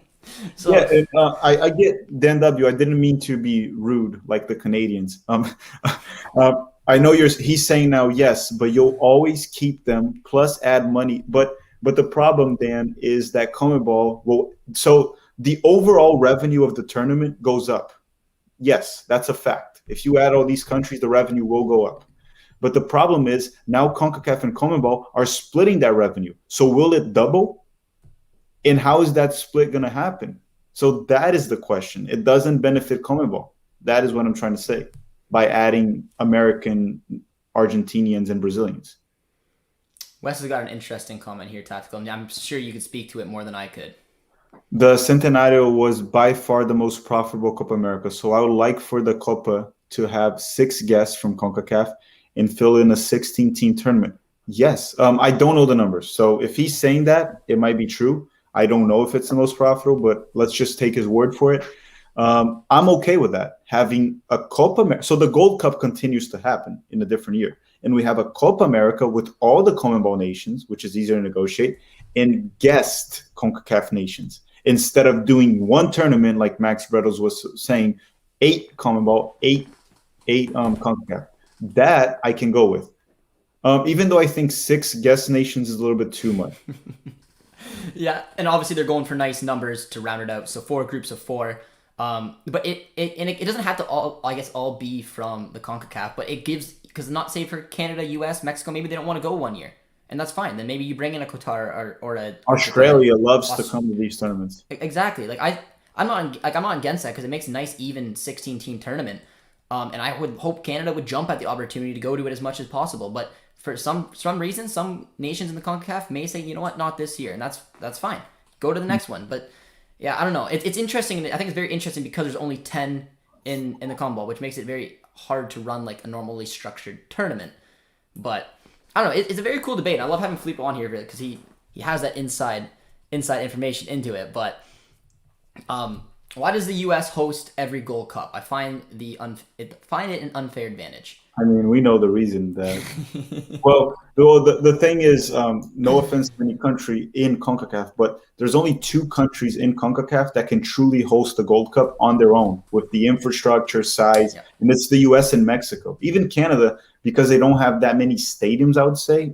So, yeah, I get Dan W. I didn't mean to be rude like the Canadians. I know he's saying now, yes, but you'll always keep them plus add money. But the problem, Dan, is that CONMEBOL so the overall revenue of the tournament goes up. Yes, that's a fact. If you add all these countries, the revenue will go up. But the problem is now CONCACAF and CONMEBOL are splitting that revenue. So will it double? And how is that split going to happen? So that is the question. It doesn't benefit CONMEBOL. That is what I'm trying to say by adding American, Argentinians, and Brazilians. Wes has got an interesting comment here, Tactical. I'm sure you could speak to it more than I could. The Centenario was by far the most profitable Copa America. So I would like for the Copa to have 6 guests from CONCACAF and fill in a 16-team tournament. Yes. I don't know the numbers. So if he's saying that, it might be true. I don't know if it's the most profitable, but let's just take his word for it. I'm okay with that. Having a Copa America. So the Gold Cup continues to happen in a different year. And we have a Copa America with all the CONMEBOL nations, which is easier to negotiate, and guest CONCACAF nations. Instead of doing one tournament, like Max Bredos was saying, 8 CONMEBOL, 8 CONCACAF. That I can go with. Even though I think 6 guest nations is a little bit too much. Yeah, and obviously they're going for nice numbers to round it out. So 4 groups of 4. But it doesn't have to all be from the CONCACAF, but it gives, because not say for Canada, US, Mexico, maybe they don't want to go one year, and that's fine. Then maybe you bring in a Qatar or a Australia loves to come to these tournaments. Exactly. I'm not against that because it makes a nice even 16-team tournament. And I would hope Canada would jump at the opportunity to go to it as much as possible. But for some reason, some nations in the CONCACAF may say, you know what, not this year, and that's fine. Go to the next one. But yeah, I don't know. It's interesting. I think it's very interesting because there's only 10 in the CONMEBOL, which makes it very hard to run like a normally structured tournament. But I don't know. It's a very cool debate. I love having Filippo on here because he has that inside information into it. But why does the U.S. host every Gold Cup? I find it an unfair advantage. I mean, we know the reason that. Well, the thing is, no offense to any country in CONCACAF, but there's only 2 countries in CONCACAF that can truly host the Gold Cup on their own with the infrastructure, size, and it's the U.S. and Mexico. Even Canada, because they don't have that many stadiums, I would say.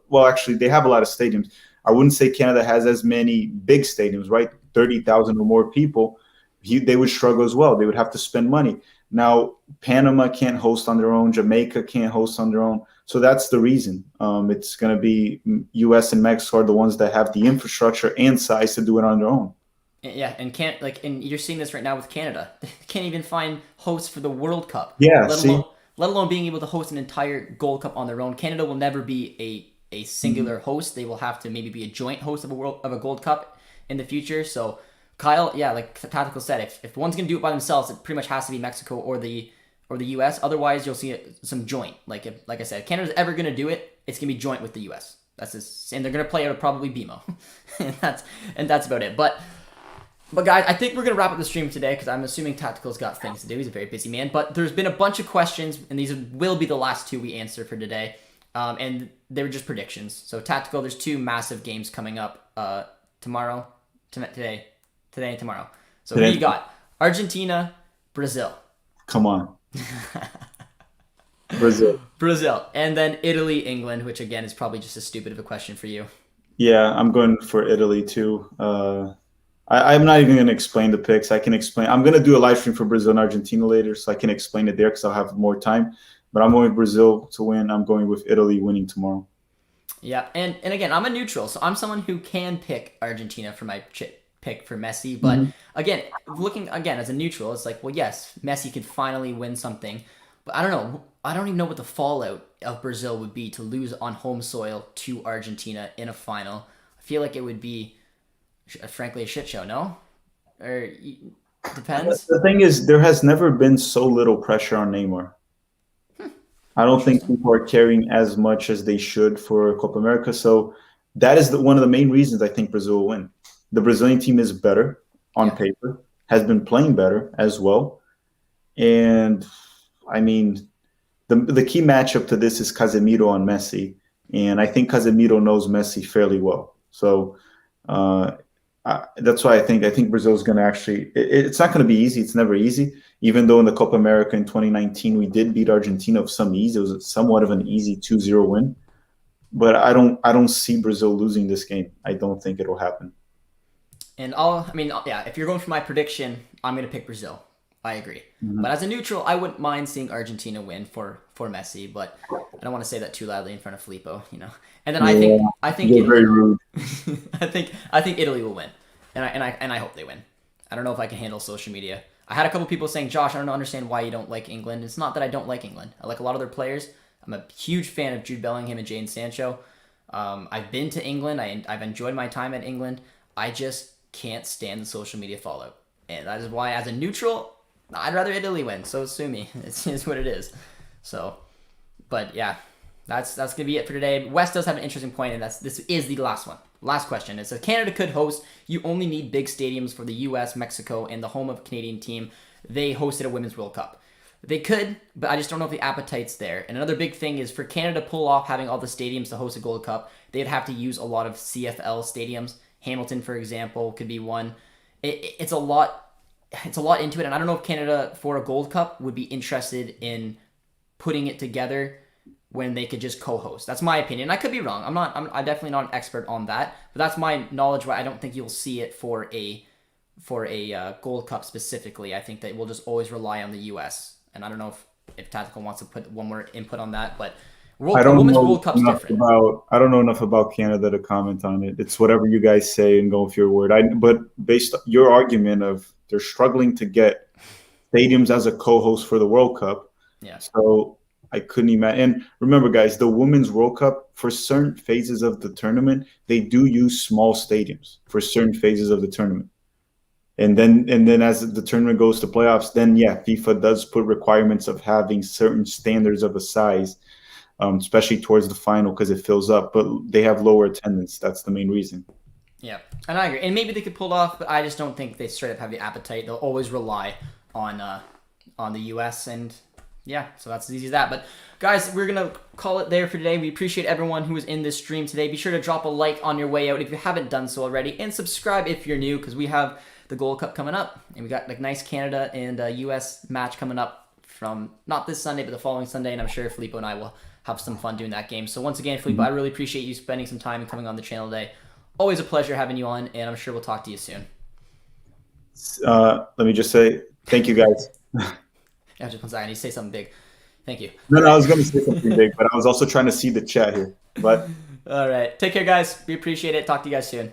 Well, actually, they have a lot of stadiums. I wouldn't say Canada has as many big stadiums, right? 30,000 or more people. They would struggle as well. They would have to spend money. Now, Panama can't host on their own. Jamaica can't host on their own. So that's the reason. It's going to be U.S. and Mexico are the ones that have the infrastructure and size to do it on their own. Yeah, and you're seeing this right now with Canada. They can't even find hosts for the World Cup. Yeah, Let see? alone let alone being able to host an entire Gold Cup on their own. Canada will never be a singular host. They will have to maybe be a joint host of a Gold Cup in the future. So Kyle, yeah, like Tactical said, if one's gonna do it by themselves, it pretty much has to be Mexico or the U.S. Otherwise, you'll see some joint. Like I said, if Canada's ever gonna do it, it's gonna be joint with the U.S. And they're gonna play out probably BMO, and that's about it. But guys, I think we're going to wrap up the stream today because I'm assuming Tactical's got things to do. He's a very busy man. But there's been a bunch of questions, and these will be the last two we answer for today. And they were just predictions. So Tactical, there's two massive games coming up today and tomorrow. So who you got? Argentina, Brazil. Come on. Brazil. And then Italy, England, which again is probably just as stupid of a question for you. Yeah, I'm going for Italy too. I'm not even going to explain the picks. I'm going to do a live stream for Brazil and Argentina later, so I can explain it there because I'll have more time. But I'm going with Brazil to win. I'm going with Italy winning tomorrow. Yeah, and again, I'm a neutral, so I'm someone who can pick Argentina for my pick for Messi. But again, looking again as a neutral, it's like, well, yes, Messi could finally win something. But I don't know. I don't even know what the fallout of Brazil would be to lose on home soil to Argentina in a final. I feel like it would be, frankly, a shit show, no? Or depends. The thing is, there has never been so little pressure on Neymar. I don't think people are caring as much as they should for Copa America. So that is one of the main reasons I think Brazil will win. The Brazilian team is better on paper, has been playing better as well. And, I mean, the key matchup to this is Casemiro on Messi. And I think Casemiro knows Messi fairly well. So that's why I think Brazil is going to actually – it's not going to be easy. It's never easy. Even though in the Copa America in 2019 we did beat Argentina with some ease. It was somewhat of an easy 2-0 win. But I don't see Brazil losing this game. I don't think it'll happen. And if you're going for my prediction, I'm going to pick Brazil. I agree. But as a neutral, I wouldn't mind seeing Argentina win for Messi, but I don't want to say that too loudly in front of Filippo, you know. And then I think you're Italy, very rude. I think Italy will win, and I hope they win. I don't know if I can handle social media. I had a couple people saying, Josh, I don't understand why you don't like England. It's not that I don't like England. I like a lot of their players. I'm a huge fan of Jude Bellingham and Jadon Sancho. I've been to England. I've enjoyed my time at England. I just can't stand the social media fallout, and that is why, as a neutral, I'd rather Italy win, so sue me. It's what it is. So, but yeah, that's gonna be it for today. Wes does have an interesting point, and this is the last one. Last question. It says Canada could host. You only need big stadiums for the U.S., Mexico, and the home of Canadian team. They hosted a Women's World Cup. They could, but I just don't know if the appetite's there. And another big thing is for Canada to pull off having all the stadiums to host a Gold Cup, they'd have to use a lot of CFL stadiums. Hamilton, for example, could be one. It's a lot. It's a lot into it, and I don't know if Canada for a Gold Cup would be interested in putting it together when they could just co-host. That's my opinion. I could be wrong. I'm definitely not an expert on that, but that's my knowledge. Why I don't think you'll see it for a Gold Cup specifically. I think that we'll just always rely on the U.S. And I don't know if Tactical wants to put one more input on that, but Women's World Cup's different. I don't know enough about Canada to comment on it. It's whatever you guys say and go with your word. But based on your argument of they're struggling to get stadiums as a co-host for the World Cup. Yeah. So I couldn't imagine. And remember, guys, the Women's World Cup, for certain phases of the tournament, they do use small stadiums for certain phases of the tournament. And then as the tournament goes to playoffs, then, yeah, FIFA does put requirements of having certain standards of a size, especially towards the final because it fills up. But they have lower attendance. That's the main reason. Yeah, and I agree. And maybe they could pull it off, but I just don't think they straight up have the appetite. They'll always rely on the U.S. and yeah, so that's as easy as that. But guys, we're gonna call it there for today. We appreciate everyone who was in this stream today. Be sure to drop a like on your way out if you haven't done so already, and subscribe if you're new because we have the Gold Cup coming up, and we got like nice Canada and U.S. match coming up from not this Sunday but the following Sunday, and I'm sure Filippo and I will have some fun doing that game. So once again, Filippo, I really appreciate you spending some time and coming on the channel today. Always a pleasure having you on, and I'm sure we'll talk to you soon. Let me just say thank you, guys. Yeah, just one second. I need to say something big. Thank you. No, I was going to say something big, but I was also trying to see the chat here. But all right. Take care, guys. We appreciate it. Talk to you guys soon.